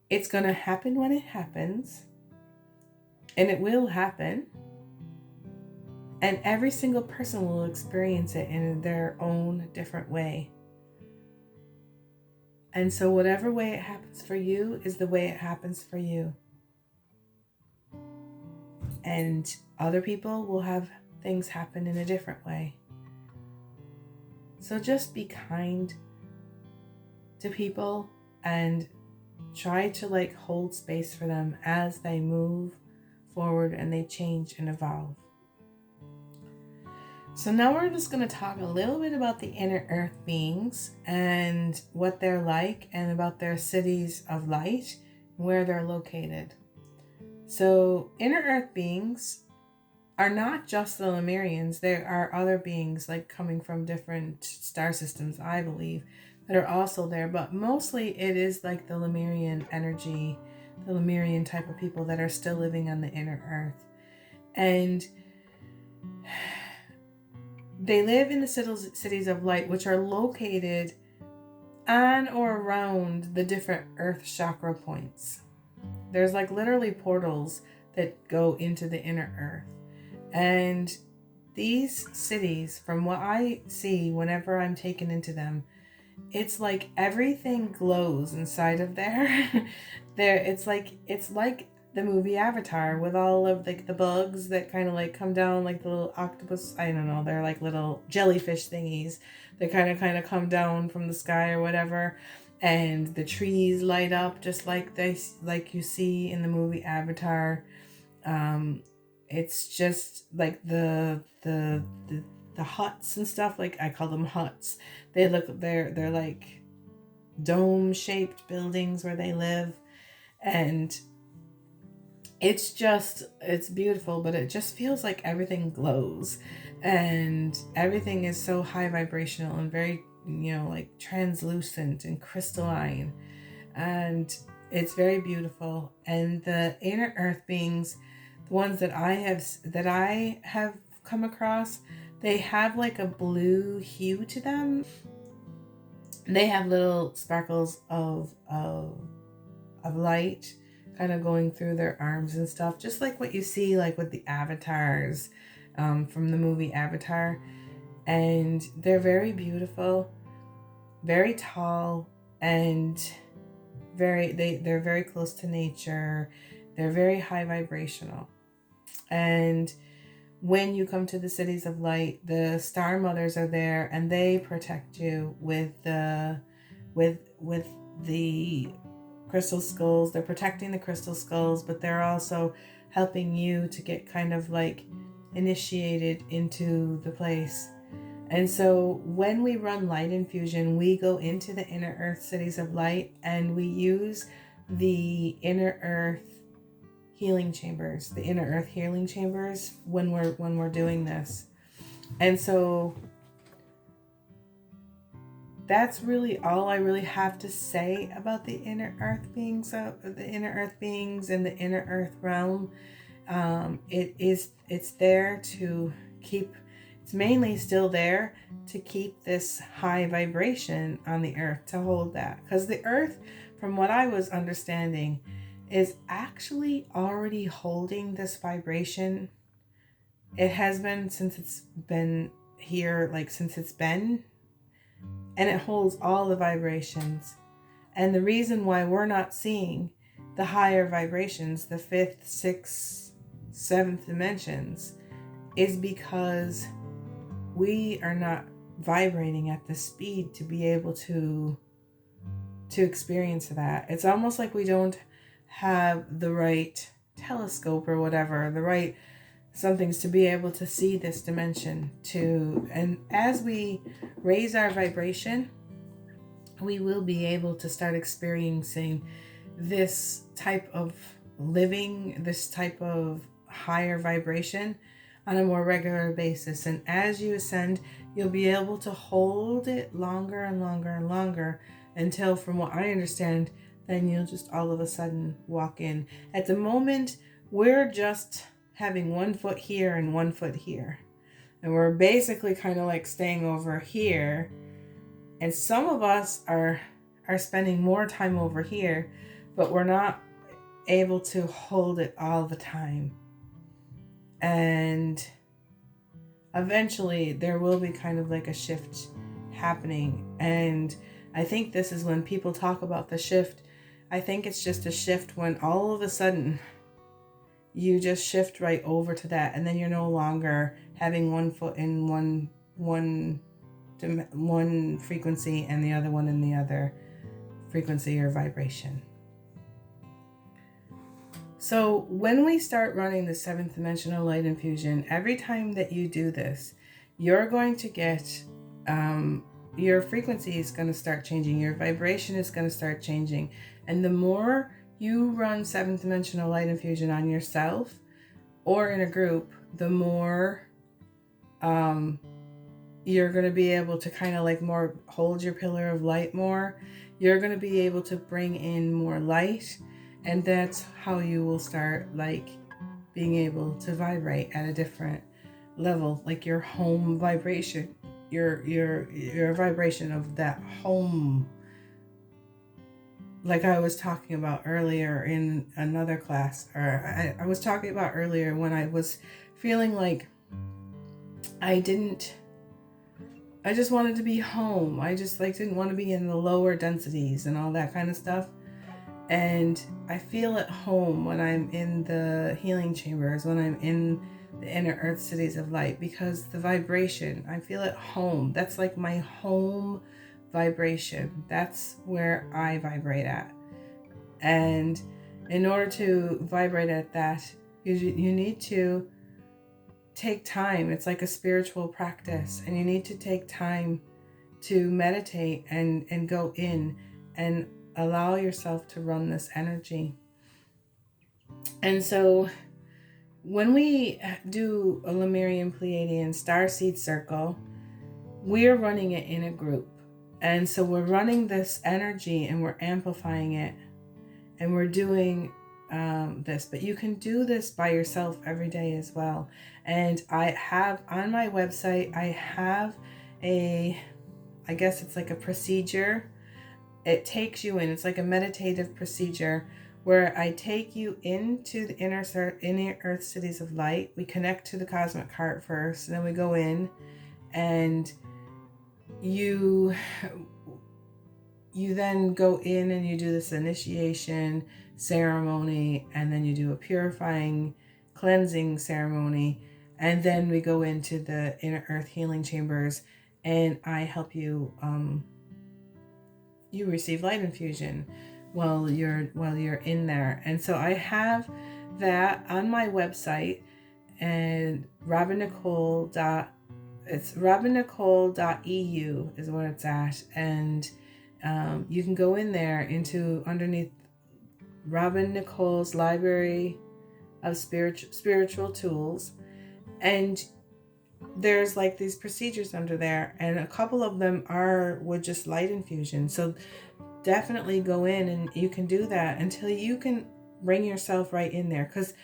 It's going to happen when it happens. And it will happen. And every single person will experience it in their own different way. And so whatever way it happens for you is the way it happens for you. And other people will have things happen in a different way. So just be kind to people and try to hold space for them as they move forward and they change and evolve. So now we're just going to talk a little bit about the inner earth beings and what they're like, and about their cities of light, where they're located. So inner earth beings are not just the Lemurians. There are other beings coming from different star systems, I believe, that are also there. But mostly it is the Lemurian energy, the Lemurian type of people that are still living on the inner earth. And they live in the cities of light, which are located on or around the different earth chakra points. There's literally portals that go into the inner earth. And these cities, from what I see whenever I'm taken into them, it's like everything glows inside of there. It's like the movie Avatar, with all of the bugs that kind of come down, the little octopus, I don't know, they're little jellyfish thingies that kind of come down from the sky or whatever, and the trees light up just like you see in the movie Avatar. It's just the huts and stuff, I call them huts. They're like dome shaped buildings where they live, and it's beautiful, but it just feels like everything glows and everything is so high vibrational and very, translucent and crystalline, and it's very beautiful. And the inner earth beings, the ones that I have come across, they have a blue hue to them. They have little sparkles of light kind of going through their arms and stuff, just like what you see with the avatars from the movie Avatar. And they're very beautiful, very tall, and they're very close to nature. They're very high vibrational. And when you come to the cities of light, the star mothers are there, and they protect you with the crystal skulls. They're protecting the crystal skulls, but they're also helping you to get kind of like initiated into the place. And so when we run light infusion, we go into the inner earth cities of light, and we use the inner earth healing chambers, when we're doing this. And so that's really all I really have to say about the inner earth beings, and the inner earth realm. It's there to keep, it's mainly still there to keep this high vibration on the earth, to hold that. Because the earth, from what I was understanding, is actually already holding this vibration. It has been since it's been here, and it holds all the vibrations. And the reason why we're not seeing the higher vibrations, the 5th, 6th, 7th dimensions, is because we are not vibrating at the speed to be able to experience that. It's almost like we don't have the right telescope or whatever, the right somethings to be able to see this dimension too. And as we raise our vibration, we will be able to start experiencing this type of living, this type of higher vibration on a more regular basis. And as you ascend, you'll be able to hold it longer and longer and longer until, from what I understand, then you'll just all of a sudden walk in. At the moment, we're just having one foot here and one foot here. And we're basically kind of like staying over here. And some of us are spending more time over here, but we're not able to hold it all the time. And eventually there will be kind of like a shift happening. And I think this is when people talk about the shift. I think it's just a shift when all of a sudden you just shift right over to that, and then you're no longer having one foot in one frequency and the other one in the other frequency or vibration. So when we start running the 7th dimensional light infusion, every time that you do this, you're going to get your frequency is going to start changing, your vibration is going to start changing. And the more you run 7th dimensional light infusion on yourself or in a group, the more you're going to be able to kind of like more hold your pillar of light more. You're going to be able to bring in more light, and that's how you will start like being able to vibrate at a different level, like your home vibration, your vibration of that home. Like I was talking about earlier in another class, or I was talking about earlier when I was feeling like I just wanted to be home. I just like didn't want to be in the lower densities and all that kind of stuff. And I feel at home when I'm in the healing chambers, when I'm in the inner earth cities of light, because the vibration, I feel at home. That's like my home vibration. That's where I vibrate at. And in order to vibrate at that, you need to take time. It's like a spiritual practice, and you need to take time to meditate and go in and allow yourself to run this energy. And so when we do a Lemurian Pleiadian starseed circle, we're running it in a group. And so we're running this energy and we're amplifying it, and we're doing this. But you can do this by yourself every day as well. And I have on my website, I have I guess it's like a procedure. It takes you in, it's like a meditative procedure where I take you into the inner earth cities of light. We connect to the cosmic heart first, and then we go in, and you then go in and you do this initiation ceremony, and then you do a purifying cleansing ceremony, and then we go into the inner earth healing chambers, and I help you you receive light infusion while you're in there. And so I have that on my website, and robinnicole.eu is where it's at, and you can go in there into underneath Robin Nicole's library of spiritual tools, and there's like these procedures under there, and a couple of them are with just light infusion. So definitely go in and you can do that until you can bring yourself right in there, because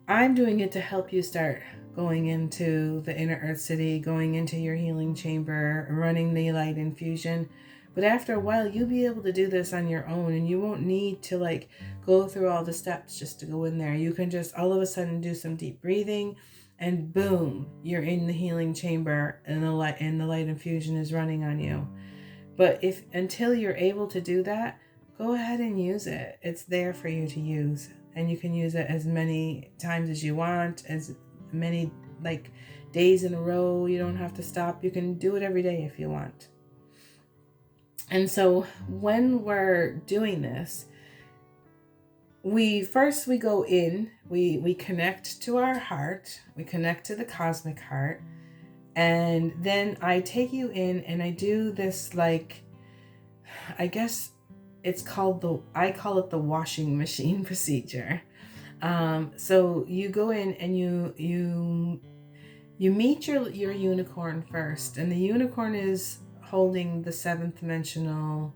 I'm doing it to help you start going into the inner earth city, going into your healing chamber, running the light infusion. But after a while, you'll be able to do this on your own, and you won't need to like go through all the steps just to go in there. You can just all of a sudden do some deep breathing, and boom, you're in the healing chamber, and the light infusion is running on you. But if until you're able to do that, go ahead and use it. It's there for you to use, and you can use it as many times as you want, as many like days in a row. You don't have to stop. You can do it every day if you want. And so when we're doing this, we go in, we connect to our heart, we connect to the cosmic heart, and then I take you in and I do this, like, I guess it's called I call it the washing machine procedure. So you go in and you meet your unicorn first, and the unicorn is holding the 7th dimensional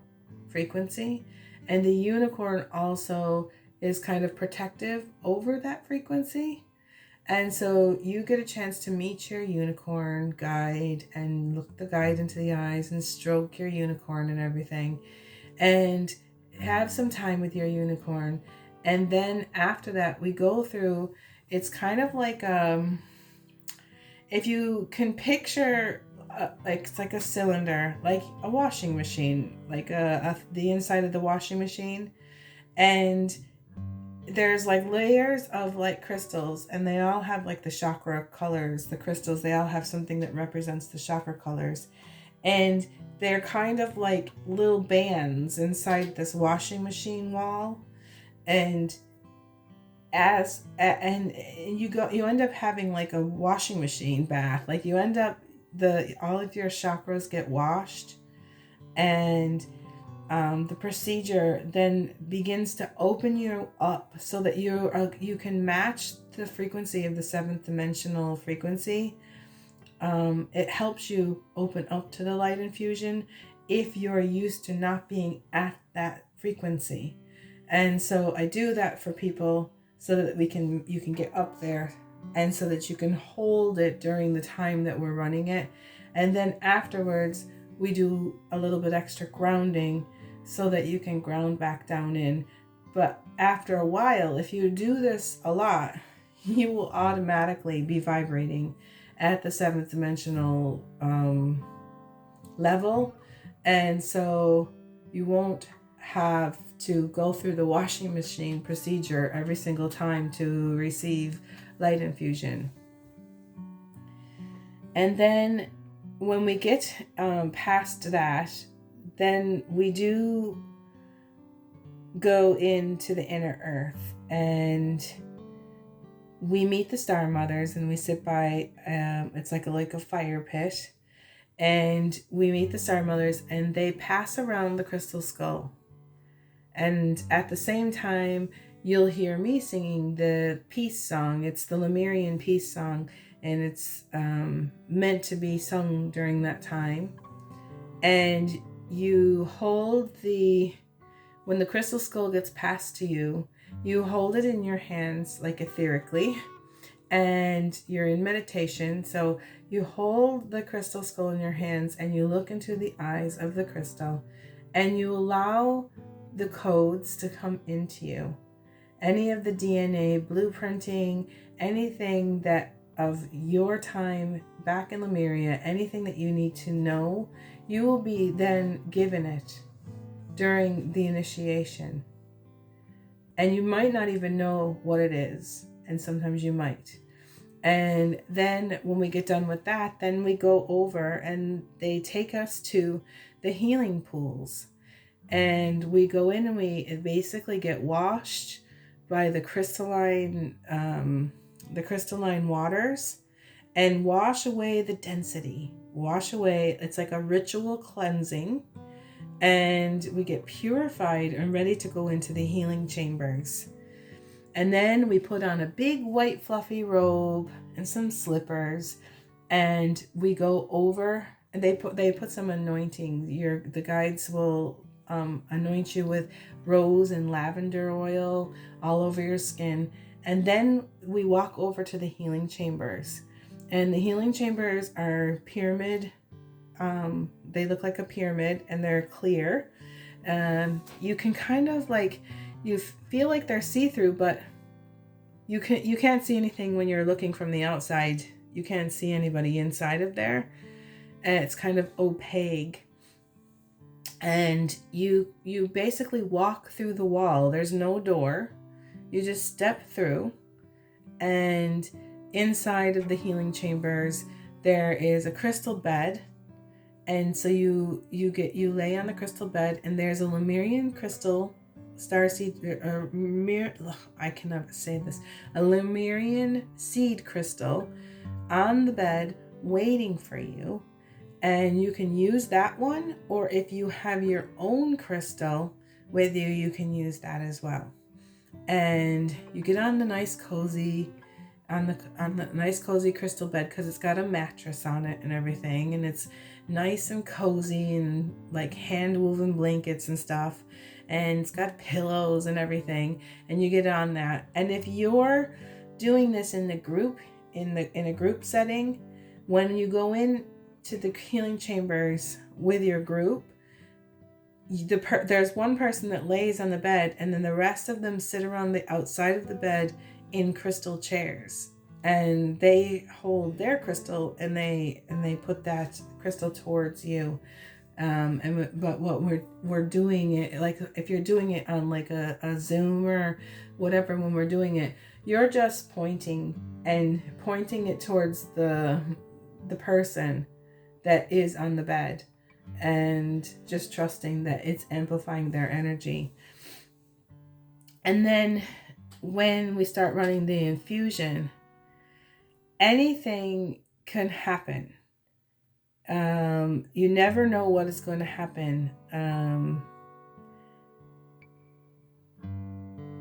frequency, and the unicorn also is kind of protective over that frequency. And so you get a chance to meet your unicorn guide and look the guide into the eyes and stroke your unicorn and everything, and have some time with your unicorn. And then after that, we go through, it's kind of like if you can picture like it's like a cylinder, like a washing machine, like the inside of the washing machine, and there's like layers of like crystals, and they all have like the chakra colors. The crystals, they all have something that represents the chakra colors, and they're kind of like little bands inside this washing machine wall. And you end up having like a washing machine bath. Like you end up, all of your chakras get washed, and the procedure then begins to open you up so that you can match the frequency of the 7th dimensional frequency. It helps you open up to the light infusion if you're used to not being at that frequency. And so I do that for people so that you can get up there, and so that you can hold it during the time that we're running it. And then afterwards, we do a little bit extra grounding so that you can ground back down in. But after a while, if you do this a lot, you will automatically be vibrating at the 7th dimensional level. And so you won't have to go through the washing machine procedure every single time to receive light infusion. And then when we get past that, then we do go into the inner earth, and we meet the star mothers, and we sit by it's like a fire pit, and we meet the star mothers, and they pass around the crystal skull. And at the same time, you'll hear me singing the peace song. It's the Lemurian peace song, and it's meant to be sung during that time. And you hold when the crystal skull gets passed to you, you hold it in your hands like etherically, and you're in meditation. So you hold the crystal skull in your hands, and you look into the eyes of the crystal, and you allow the codes to come into you. Any of the DNA blueprinting, anything that of your time back in Lemuria, anything that you need to know, you will be then given it during the initiation. And you might not even know what it is, and sometimes you might. And then when we get done with that, then we go over, and they take us to the healing pools. And we go in and we basically get washed by the crystalline waters and wash away the density. Wash away. It's like a ritual cleansing, and we get purified and ready to go into the healing chambers. And then we put on a big white fluffy robe and some slippers, and we go over, and they put some anointing. The guides will anoint you with rose and lavender oil all over your skin. And then we walk over to the healing chambers. And the healing chambers are pyramid. They look like a pyramid, and they're clear. You can kind of like, you feel like they're see-through, but you can't see anything when you're looking from the outside. You can't see anybody inside of there, and it's kind of opaque. And you basically walk through the wall. There's no door. You just step through, and inside of the healing chambers there is a crystal bed. And so you lay on the crystal bed, and there's a Lemurian crystal starseed, I can never say this, a Lemurian seed crystal on the bed waiting for you. And you can use that one, or if you have your own crystal with you, you can use that as well. And you get on the nice cozy crystal bed, because it's got a mattress on it and everything, and it's nice and cozy, and like hand woven blankets and stuff, and it's got pillows and everything, and you get on that. And if you're doing this in a group setting, when you go in to the healing chambers with your group, there's one person that lays on the bed, and then the rest of them sit around the outside of the bed in crystal chairs, and they hold their crystal, and they put that crystal towards you. But what we're doing it, like if you're doing it on like a Zoom or whatever, when we're doing it, you're just pointing it towards the person that is on the bed, and just trusting that it's amplifying their energy. And then when we start running the infusion, anything can happen. You never know what is going to happen.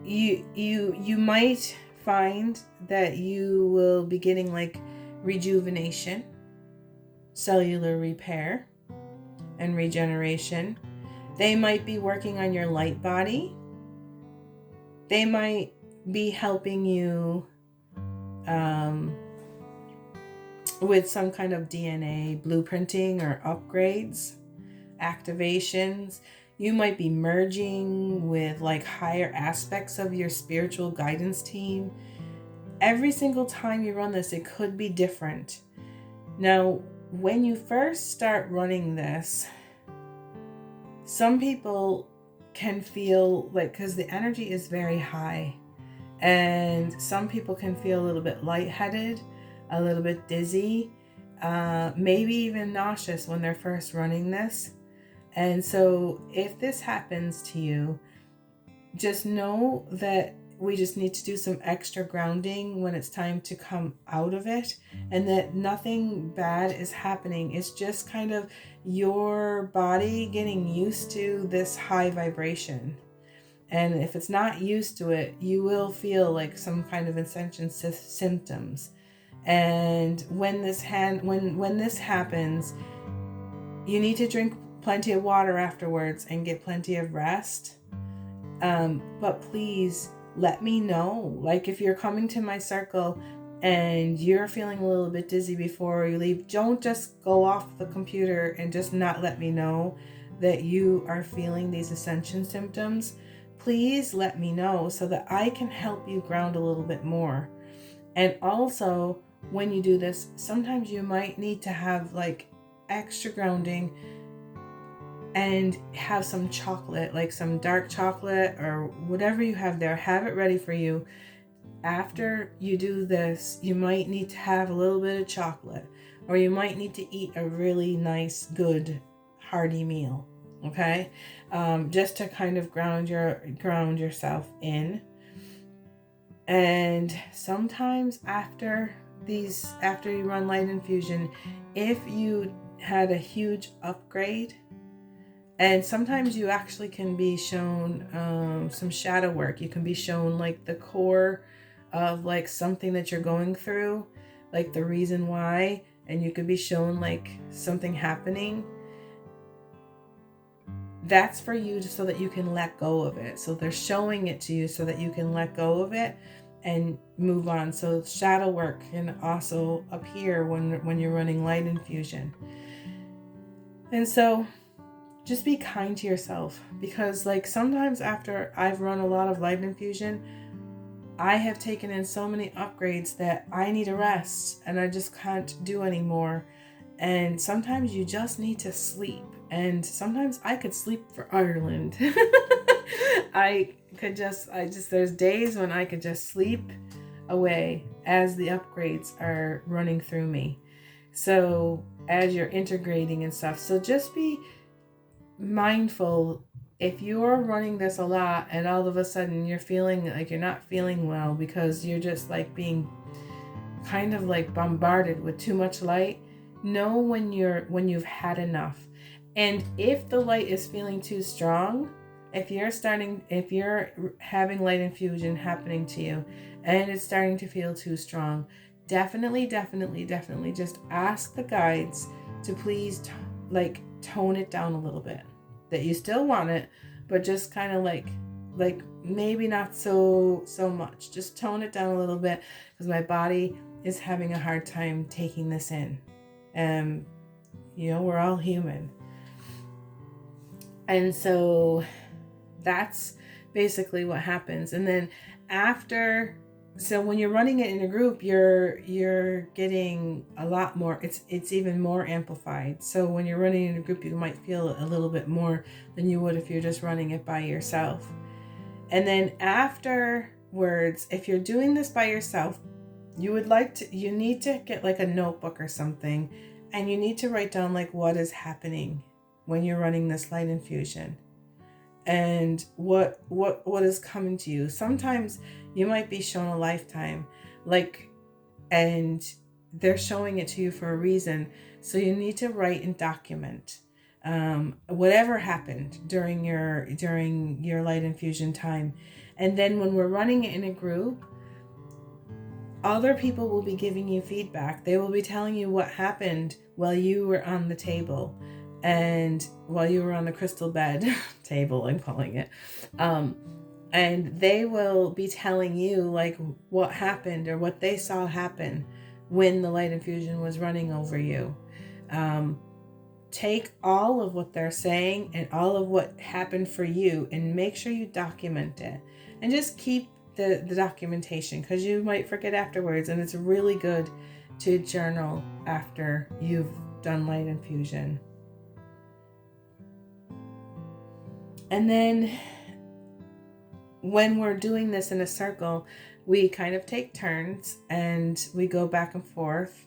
You might find that you will be getting like rejuvenation, cellular repair, and regeneration. They might be working on your light body. They might be helping you with some kind of DNA blueprinting or upgrades, activations. You might be merging with like higher aspects of your spiritual guidance team. Every single time you run this, it could be different. Now, when you first start running this, some people can feel like, because the energy is very high, and some people can feel a little bit lightheaded, a little bit dizzy, maybe even nauseous when they're first running this. And so if this happens to you, just know that we just need to do some extra grounding when it's time to come out of it, and that nothing bad is happening. It's just kind of your body getting used to this high vibration. And if it's not used to it, you will feel like some kind of ascension symptoms. And when this happens, you need to drink plenty of water afterwards and get plenty of rest. But please let me know. Like if you're coming to my circle and you're feeling a little bit dizzy before you leave, don't just go off the computer and just not let me know that you are feeling these ascension symptoms. Please let me know so that I can help you ground a little bit more. And also, when you do this, sometimes you might need to have like extra grounding and have some chocolate, like some dark chocolate or whatever you have there. Have it ready for you. After you do this, you might need to have a little bit of chocolate, or you might need to eat a really nice, good, hearty meal. Okay, just to kind of ground yourself in. And sometimes after you run light infusion, if you had a huge upgrade, and sometimes you actually can be shown some shadow work. You can be shown like the core of like something that you're going through, like the reason why, and you could be shown like something happening. That's for you so that you can let go of it. So they're showing it to you so that you can let go of it and move on. So shadow work can also appear when you're running light infusion. And so just be kind to yourself, because like sometimes after I've run a lot of light infusion, I have taken in so many upgrades that I need a rest and I just can't do anymore. And sometimes you just need to sleep. And sometimes I could sleep for Ireland. There's days when I could just sleep away as the upgrades are running through me. So as you're integrating and stuff. So just be mindful if you're running this a lot and all of a sudden you're feeling like you're not feeling well because you're just like being kind of like bombarded with too much light. Know when you've had enough. And if the light is feeling too strong, if you're having light infusion happening to you and it's starting to feel too strong, definitely just ask the guides to please tone it down a little bit. That you still want it, but just kind of like maybe not so much. Just tone it down a little bit because my body is having a hard time taking this in. We're all human. And so that's basically what happens. And then so when you're running it in a group, you're getting a lot more. It's even more amplified. So when you're running in a group, you might feel a little bit more than you would if you're just running it by yourself. And then afterwards, if you're doing this by yourself, you need to get like a notebook or something, and you need to write down like what is happening when you're running this light infusion and what is coming to you. Sometimes you might be shown a lifetime, and they're showing it to you for a reason. So you need to write and document whatever happened during your light infusion time. And then when we're running it in a group, other people will be giving you feedback. They will be telling you what happened while you were on the table and while you were on the crystal bed table, I'm calling it. And they will be telling you like what happened or what they saw happen when the light infusion was running over you. Take all of what they're saying and all of what happened for you and make sure you document it. And just keep the documentation, because you might forget afterwards, and it's really good to journal after you've done light infusion. And then when we're doing this in a circle, we kind of take turns and we go back and forth.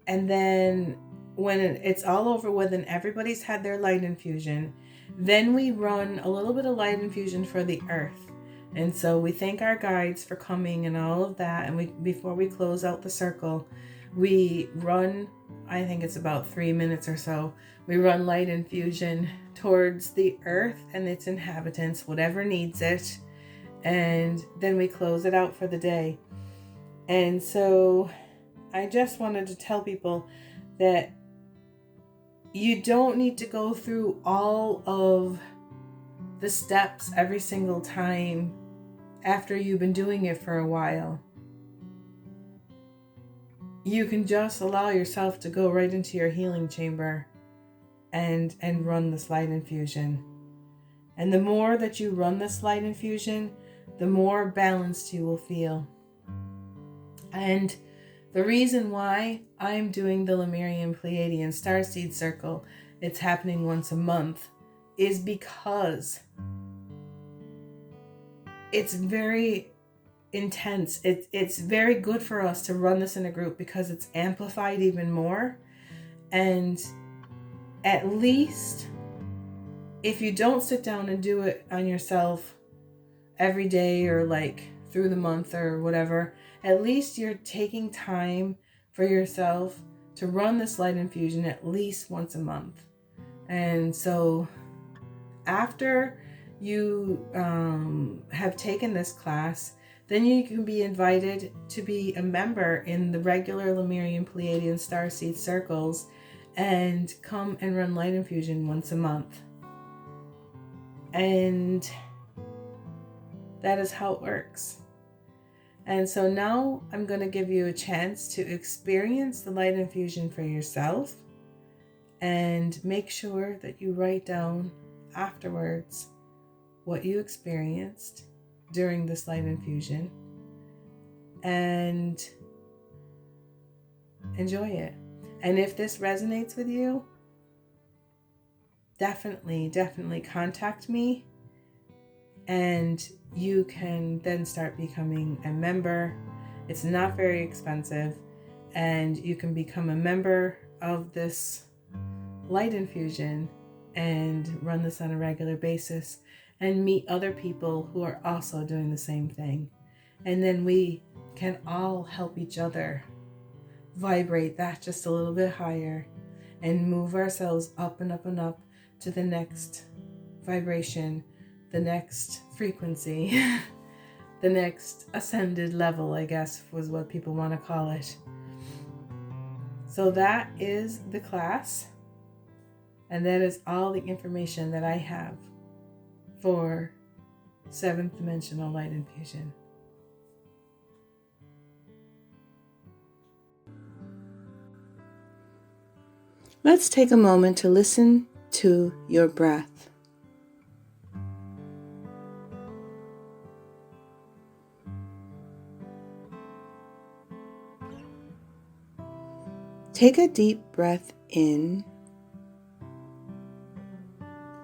And then when it's all over with and everybody's had their light infusion, then we run a little bit of light infusion for the earth. And so we thank our guides for coming and all of that. And before we close out the circle, we run, I think it's about 3 minutes or so, we run light infusion towards the earth and its inhabitants, whatever needs it. And then we close it out for the day. And so I just wanted to tell people that you don't need to go through all of the steps every single time after you've been doing it for a while. You can just allow yourself to go right into your healing chamber and run this light infusion. And the more that you run this light infusion, the more balanced you will feel. And the reason why I'm doing the Lemurian Pleiadian Starseed Circle, it's happening once a month, is because it's very intense. It's very good for us to run this in a group because it's amplified even more. And at least if you don't sit down and do it on yourself every day or like through the month or whatever, at least you're taking time for yourself to run this light infusion at least once a month. And so after you have taken this class, then you can be invited to be a member in the regular Lemurian Pleiadian Starseed circles and come and run light infusion once a month. And that is how it works. And so now I'm going to give you a chance to experience the light infusion for yourself, and make sure that you write down afterwards what you experienced during this light infusion and enjoy it. And if this resonates with you, definitely contact me, and you can then start becoming a member. It's not very expensive, and you can become a member of this light infusion and run this on a regular basis and meet other people who are also doing the same thing. And then we can all help each other vibrate that just a little bit higher and move ourselves up and up and up to the next vibration, the next frequency, the next ascended level, I guess was what people want to call it. So that is the class. And that is all the information that I have for 7th dimensional light infusion. Let's take a moment to listen to your breath. Take a deep breath in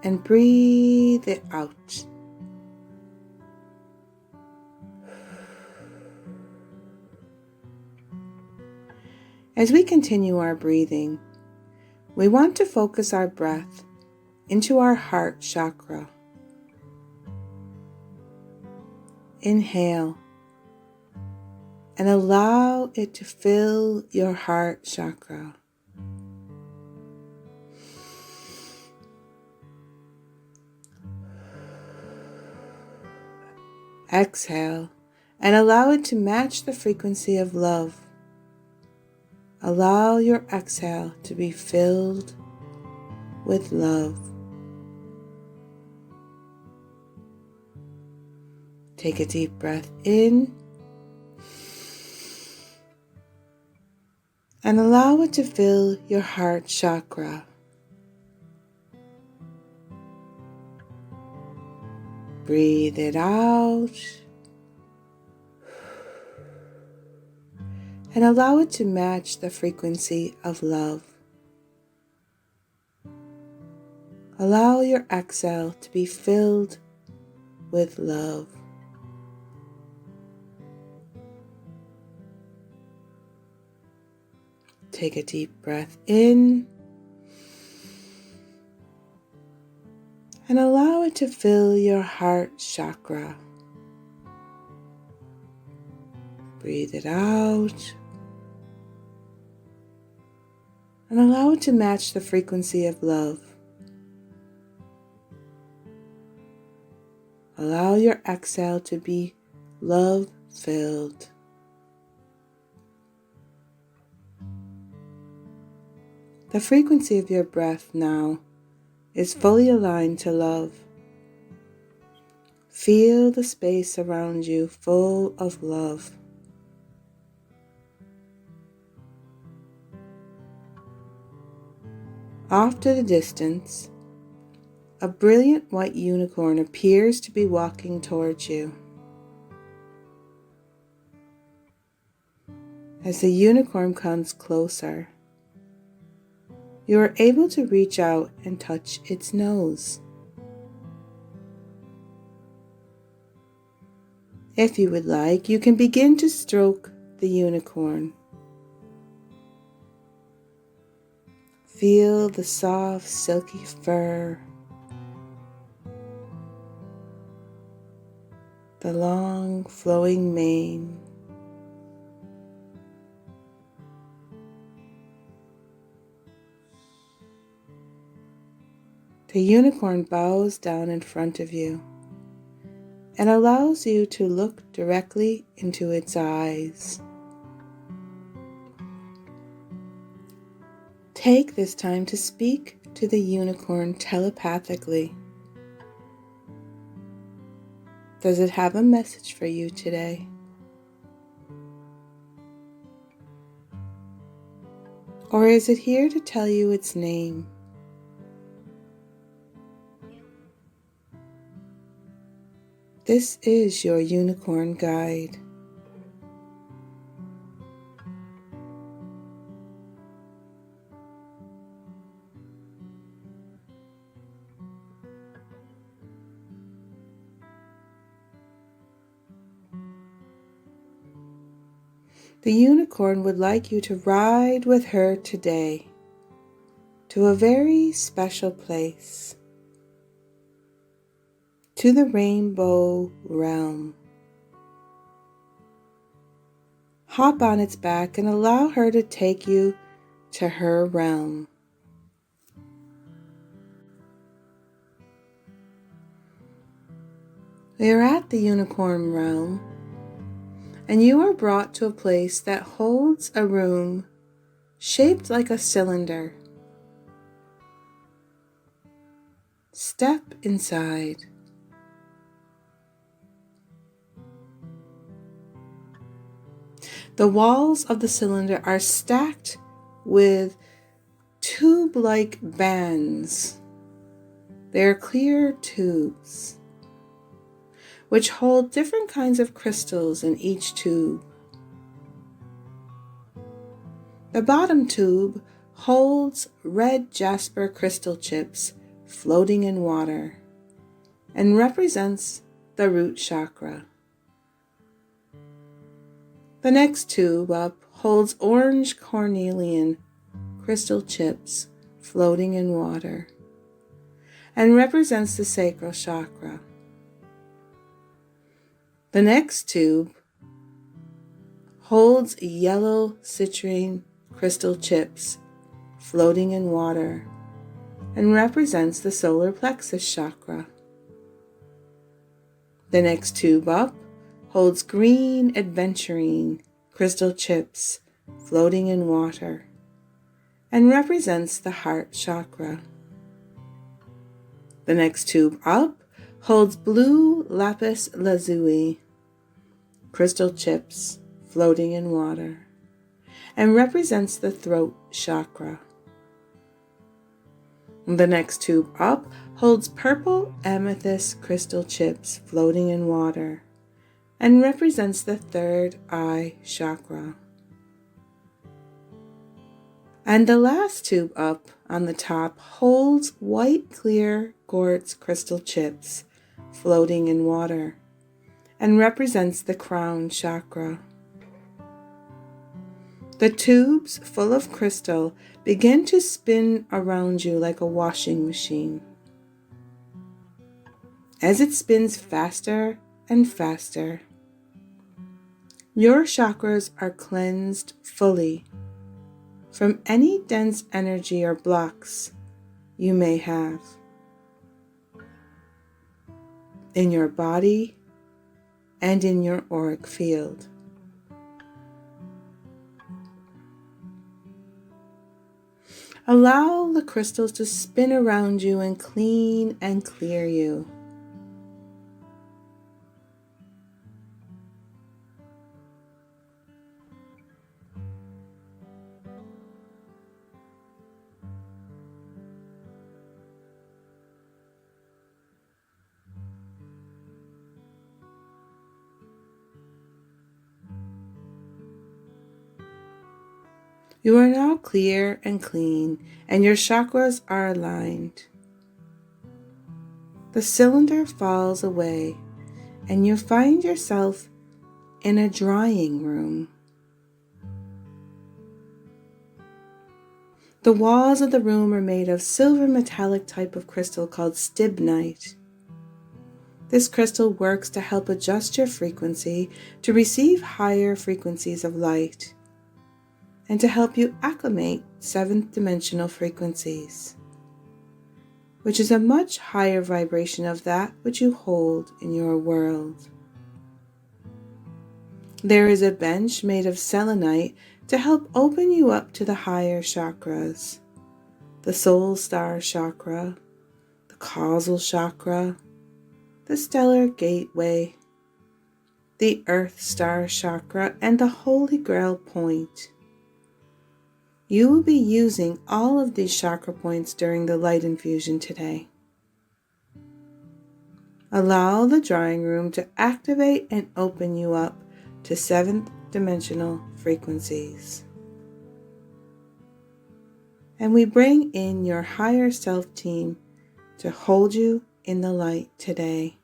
and breathe it out. As we continue our breathing, we want to focus our breath into our heart chakra. Inhale and allow it to fill your heart chakra. Exhale and allow it to match the frequency of love. Allow your exhale to be filled with love. Take a deep breath in and allow it to fill your heart chakra. Breathe it out and allow it to match the frequency of love. Allow your exhale to be filled with love. Take a deep breath in and allow it to fill your heart chakra. Breathe it out and allow it to match the frequency of love. Allow your exhale to be love-filled. The frequency of your breath now is fully aligned to love. Feel the space around you full of love. Off to the distance, a brilliant white unicorn appears to be walking towards you. As the unicorn comes closer, you are able to reach out and touch its nose. If you would like, you can begin to stroke the unicorn. Feel the soft, silky fur. the long flowing mane. The unicorn bows down in front of you and allows you to look directly into its eyes. Take this time to speak to the unicorn telepathically. Does it have a message for you today? Or is it here to tell you its name? This is your unicorn guide. The unicorn would like you to ride with her today to a very special place, to the rainbow realm. Hop on its back and allow her to take you to her realm. We are at the unicorn realm, and you are brought to a place that holds a room shaped like a cylinder. Step inside. The walls of the cylinder are stacked with tube-like bands. They are clear tubes which hold different kinds of crystals in each tube. The bottom tube holds red jasper crystal chips floating in water and represents the root chakra. The next tube up holds orange cornelian crystal chips floating in water and represents the sacral chakra. The next tube holds yellow citrine crystal chips floating in water and represents the solar plexus chakra. The next tube up holds green adventurine crystal chips floating in water and represents the heart chakra. The next tube up holds blue lapis lazuli crystal chips floating in water and represents the throat chakra. The next tube up holds purple amethyst crystal chips floating in water and represents the third eye chakra. And the last tube up on the top holds white clear quartz crystal chips floating in water and represents the crown chakra. The tubes full of crystal begin to spin around you like a washing machine. As it spins faster and faster, your chakras are cleansed fully from any dense energy or blocks you may have in your body and in your auric field. Allow the crystals to spin around you and clean and clear you. You are now clear and clean, and your chakras are aligned. The cylinder falls away, and you find yourself in a drying room. The walls of the room are made of silver metallic type of crystal called stibnite. This crystal works to help adjust your frequency to receive higher frequencies of light and to help you acclimate seventh dimensional frequencies, which is a much higher vibration of that which you hold in your world. There is a bench made of selenite to help open you up to the higher chakras, the soul star chakra, the causal chakra, the stellar gateway, the earth star chakra, and the holy grail point. You will be using all of these chakra points during the light infusion today. Allow the drawing room to activate and open you up to seventh dimensional frequencies. And we bring in your higher self team to hold you in the light today.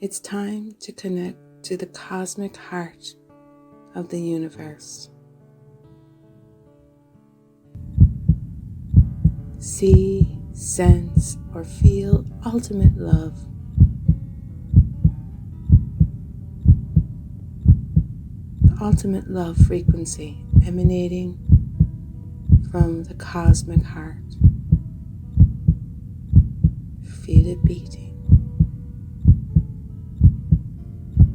It's time to connect to the cosmic heart of the universe. See, sense, or feel ultimate love. The ultimate love frequency emanating from the cosmic heart. Feel it beating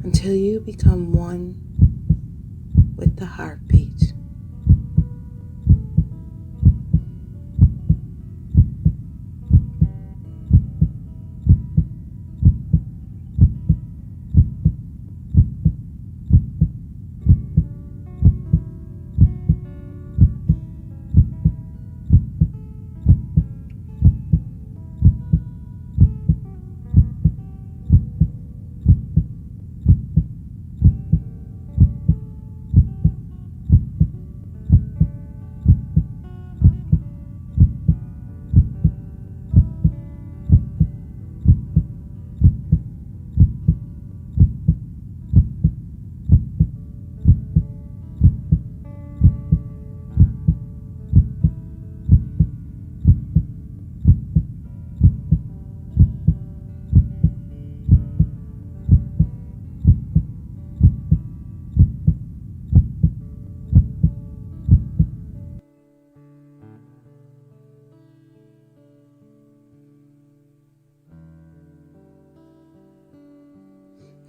until you become one with the heartbeat.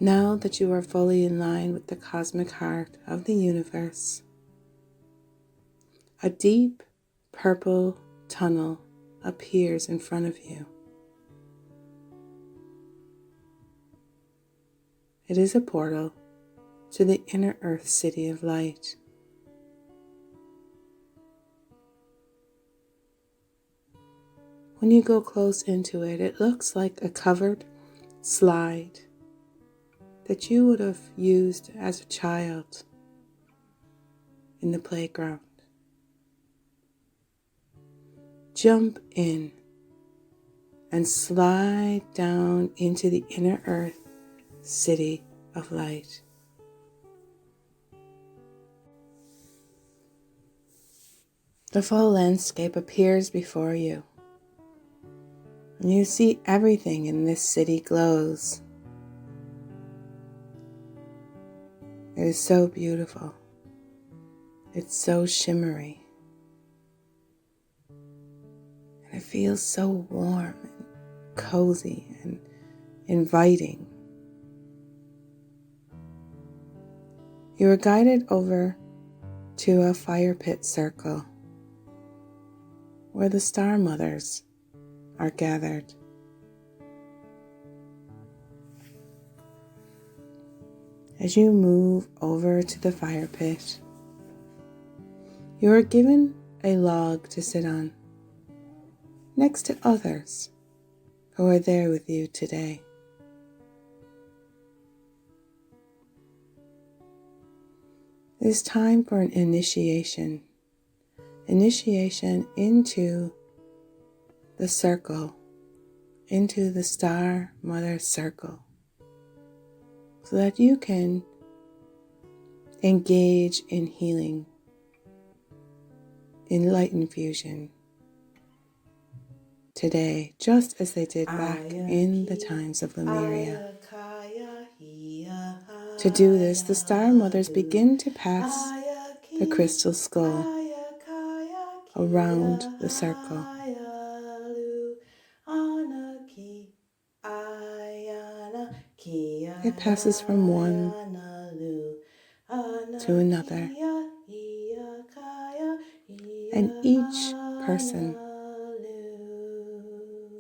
Now that you are fully in line with the cosmic heart of the universe, a deep purple tunnel appears in front of you. It is a portal to the inner earth city of light. When you go close into it, it looks like a covered slide that you would have used as a child in the playground. Jump in and slide down into the inner earth city of light. The full landscape appears before you, and you see everything in this city glows. It is so beautiful. It's so shimmery. And it feels so warm and cozy and inviting. You are guided over to a fire pit circle where the star mothers are gathered. As you move over to the fire pit, you are given a log to sit on next to others who are there with you today. It is time for an initiation into the circle, into the Star Mother Circle, so that you can engage in healing in light infusion today, just as they did back in the times of Lemuria. To do this, the Star Mothers begin to pass the crystal skull around the circle. It passes from one to another, and each person,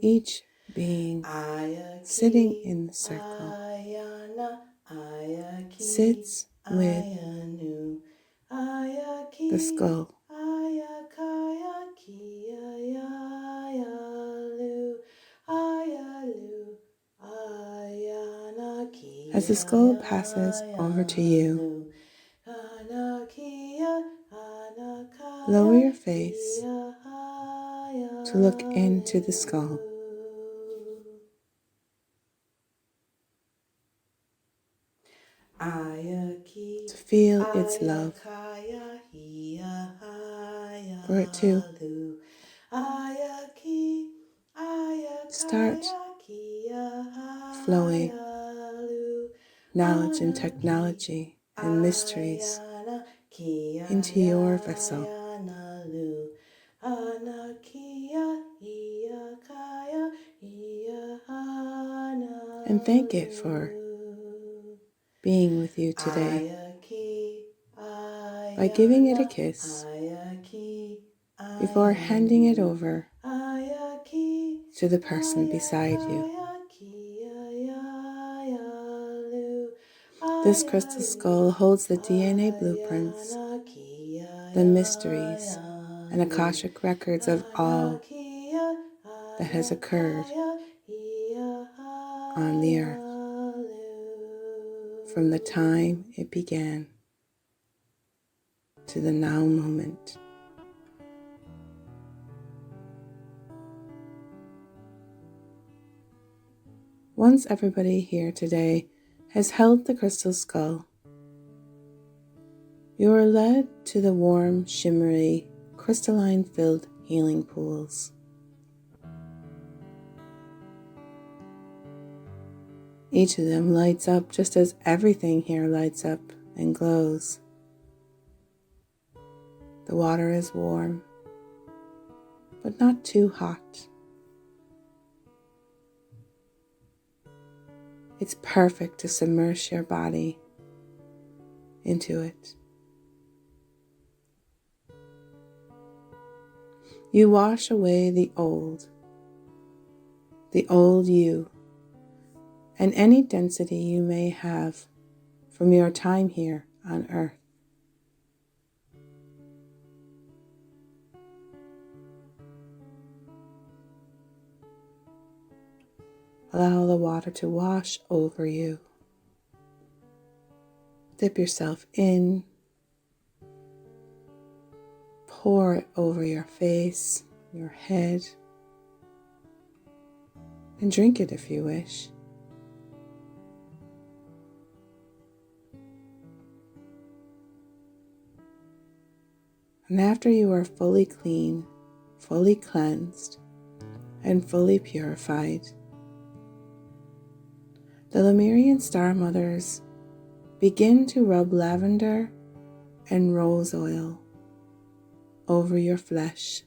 each being sitting in the circle, sits with the skull. As the skull passes over to you, lower your face to look into the skull. To feel its love, for it to start flowing knowledge and technology and mysteries into your vessel. And thank it for being with you today by giving it a kiss before handing it over to the person beside you. This crystal skull holds the DNA blueprints, the mysteries, and Akashic records of all that has occurred on the earth from the time it began to the now moment. Once everybody here today has held the crystal skull, you are led to the warm, shimmery, crystalline-filled healing pools. Each of them lights up just as everything here lights up and glows. The water is warm, but not too hot. It's perfect to submerge your body into it. You wash away the old you, and any density you may have from your time here on earth. Allow the water to wash over you. Dip yourself in. Pour it over your face, your head, and drink it if you wish. And after you are fully clean, fully cleansed, and fully purified, the Lemurian Star Mothers begin to rub lavender and rose oil over your flesh.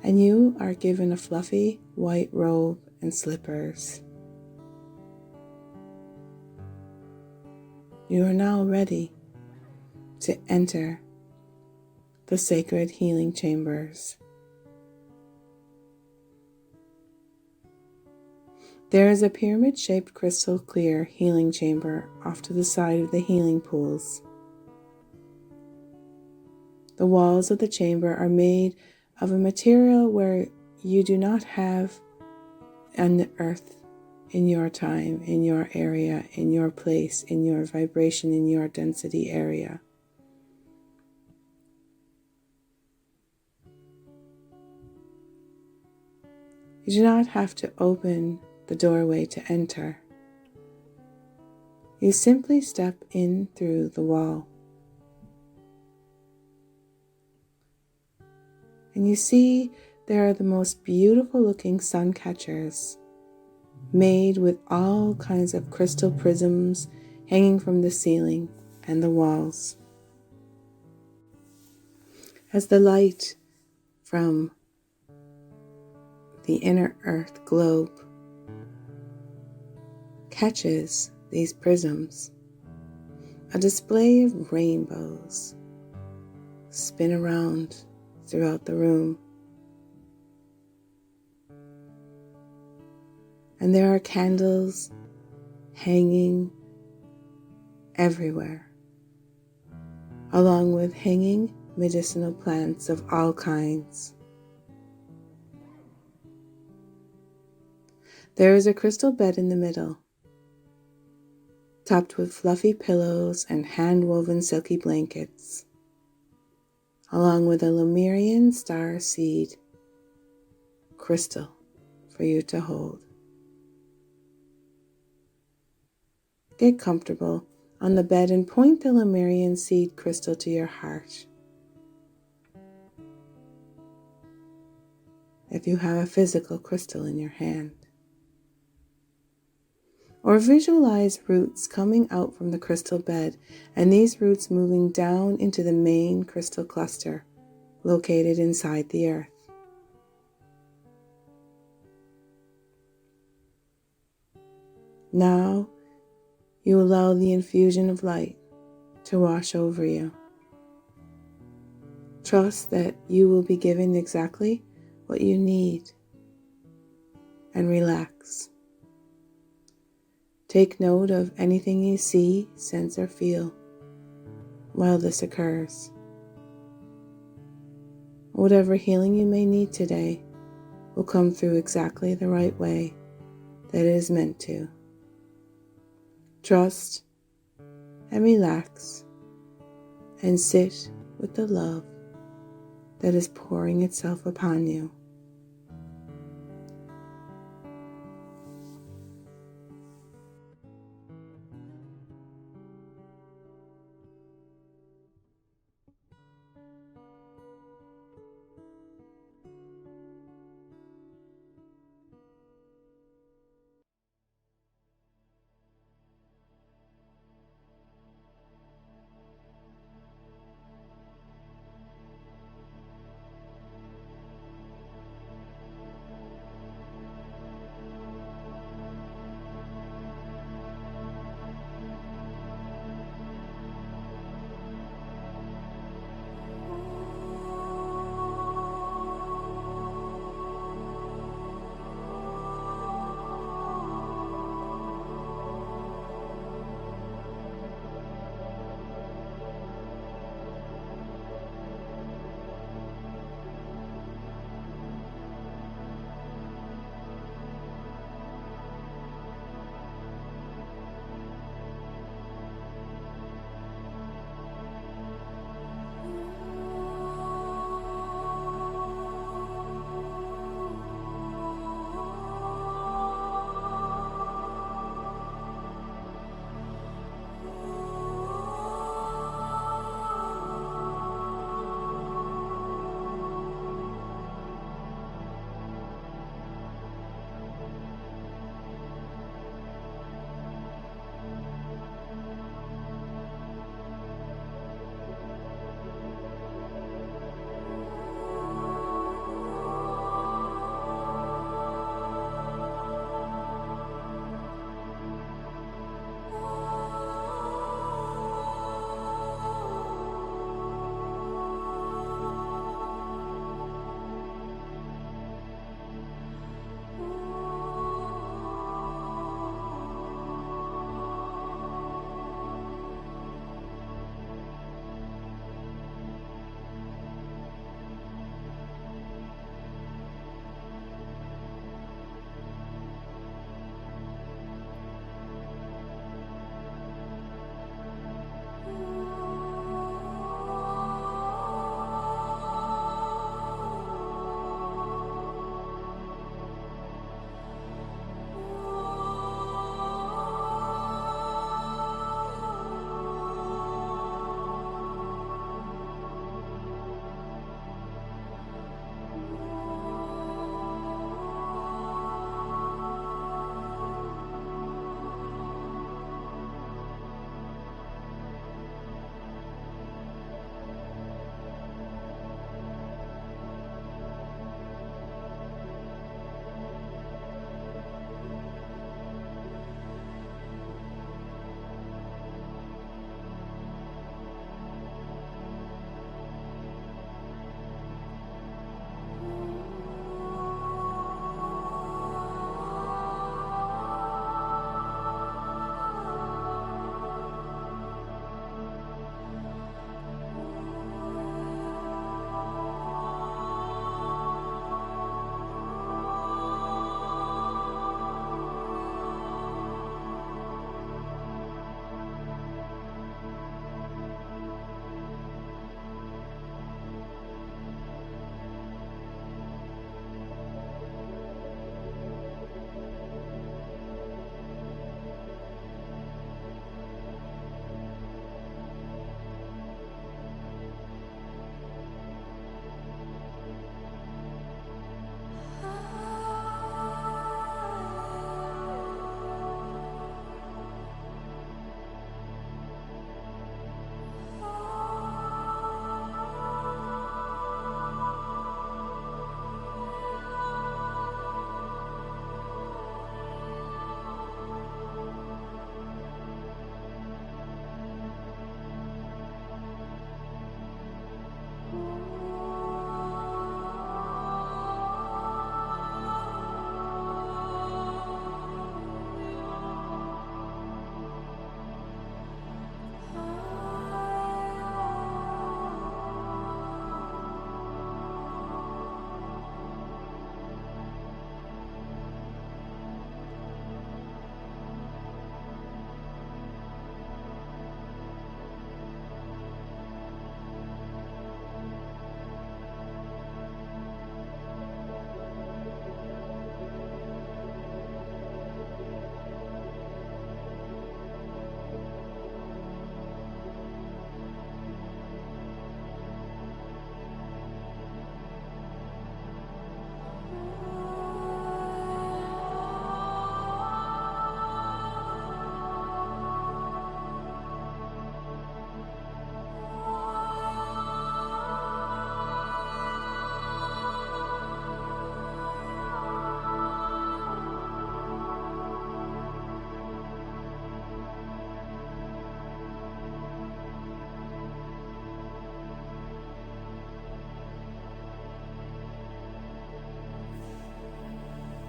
And you are given a fluffy white robe and slippers. You are now ready to enter the sacred healing chambers. There is a pyramid-shaped crystal clear healing chamber off to the side of the healing pools. The walls of the chamber are made of a material where you do not have on the earth, in your time, in your area, in your place, in your vibration, in your density area. You do not have to open the doorway to enter. You simply step in through the wall. And you see there are the most beautiful looking sun catchers made with all kinds of crystal prisms hanging from the ceiling and the walls. As the light from the inner earth globe catches these prisms, a display of rainbows spin around throughout the room. And there are candles hanging everywhere, along with hanging medicinal plants of all kinds. There is a crystal bed in the middle, topped with fluffy pillows and hand-woven silky blankets, along with a Lemurian star seed crystal for you to hold. Get comfortable on the bed and point the Lemurian seed crystal to your heart. If you have a physical crystal in your hand. Or visualize roots coming out from the crystal bed, and these roots moving down into the main crystal cluster located inside the earth. Now you allow the infusion of light to wash over you. Trust that you will be given exactly what you need, and relax. Take note of anything you see, sense, or feel while this occurs. Whatever healing you may need today will come through exactly the right way that it is meant to. Trust and relax and sit with the love that is pouring itself upon you.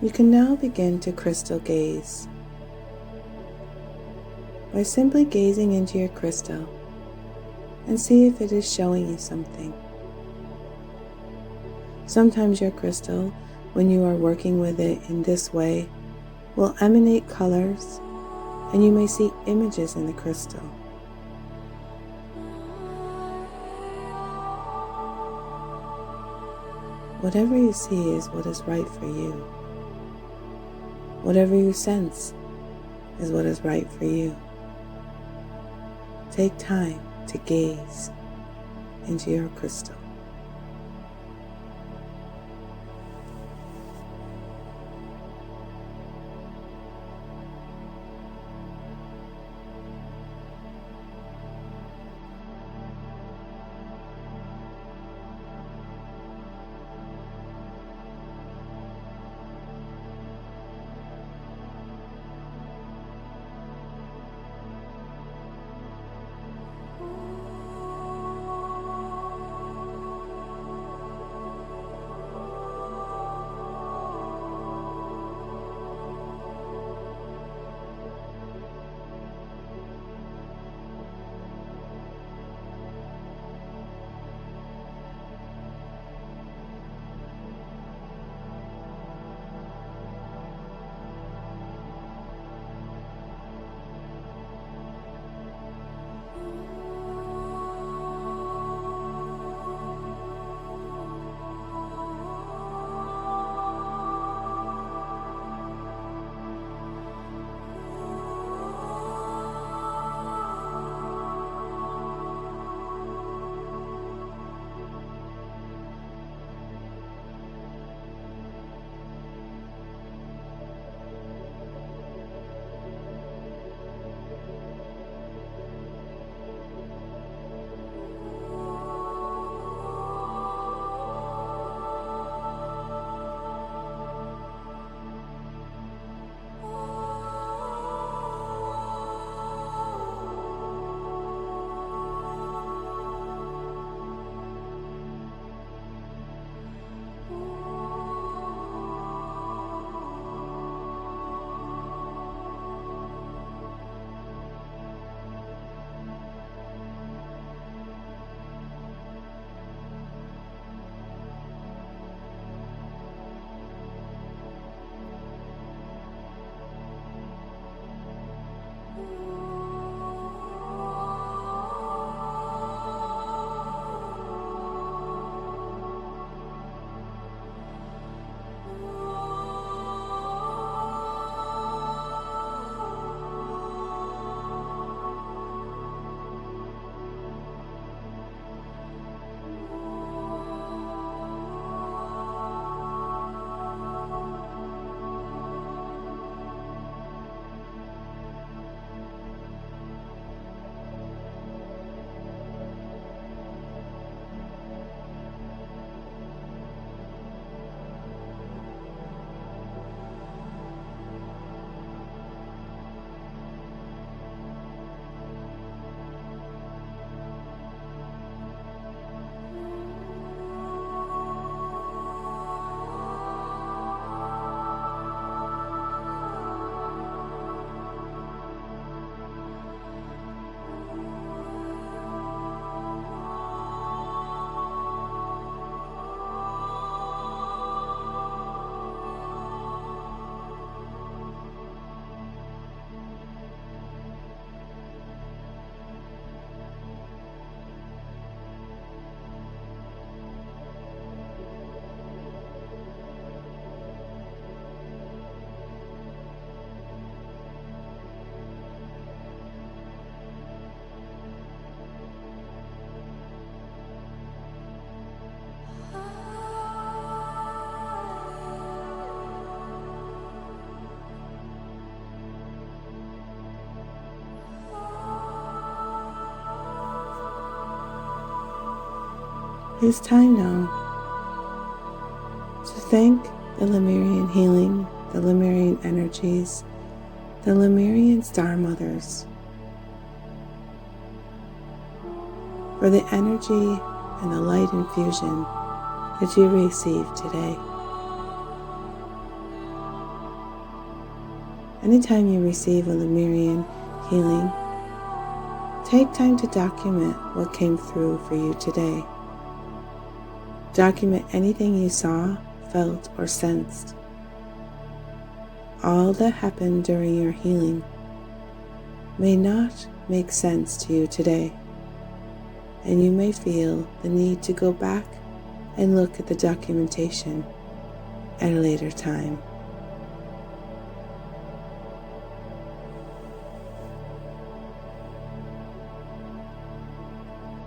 You can now begin to crystal gaze. By simply gazing into your crystal and see if it is showing you something. Sometimes your crystal, when you are working with it in this way, will emanate colors, and you may see images in the crystal. Whatever you see is what is right for you. Whatever you sense is what is right for you. Take time to gaze into your crystal. It's time now to thank the Lemurian healing, the Lemurian energies, the Lemurian star mothers for the energy and the light infusion that you received today. Anytime you receive a Lemurian healing, take time to document what came through for you today. Document anything you saw, felt, or sensed. All that happened during your healing may not make sense to you today, and you may feel the need to go back and look at the documentation at a later time.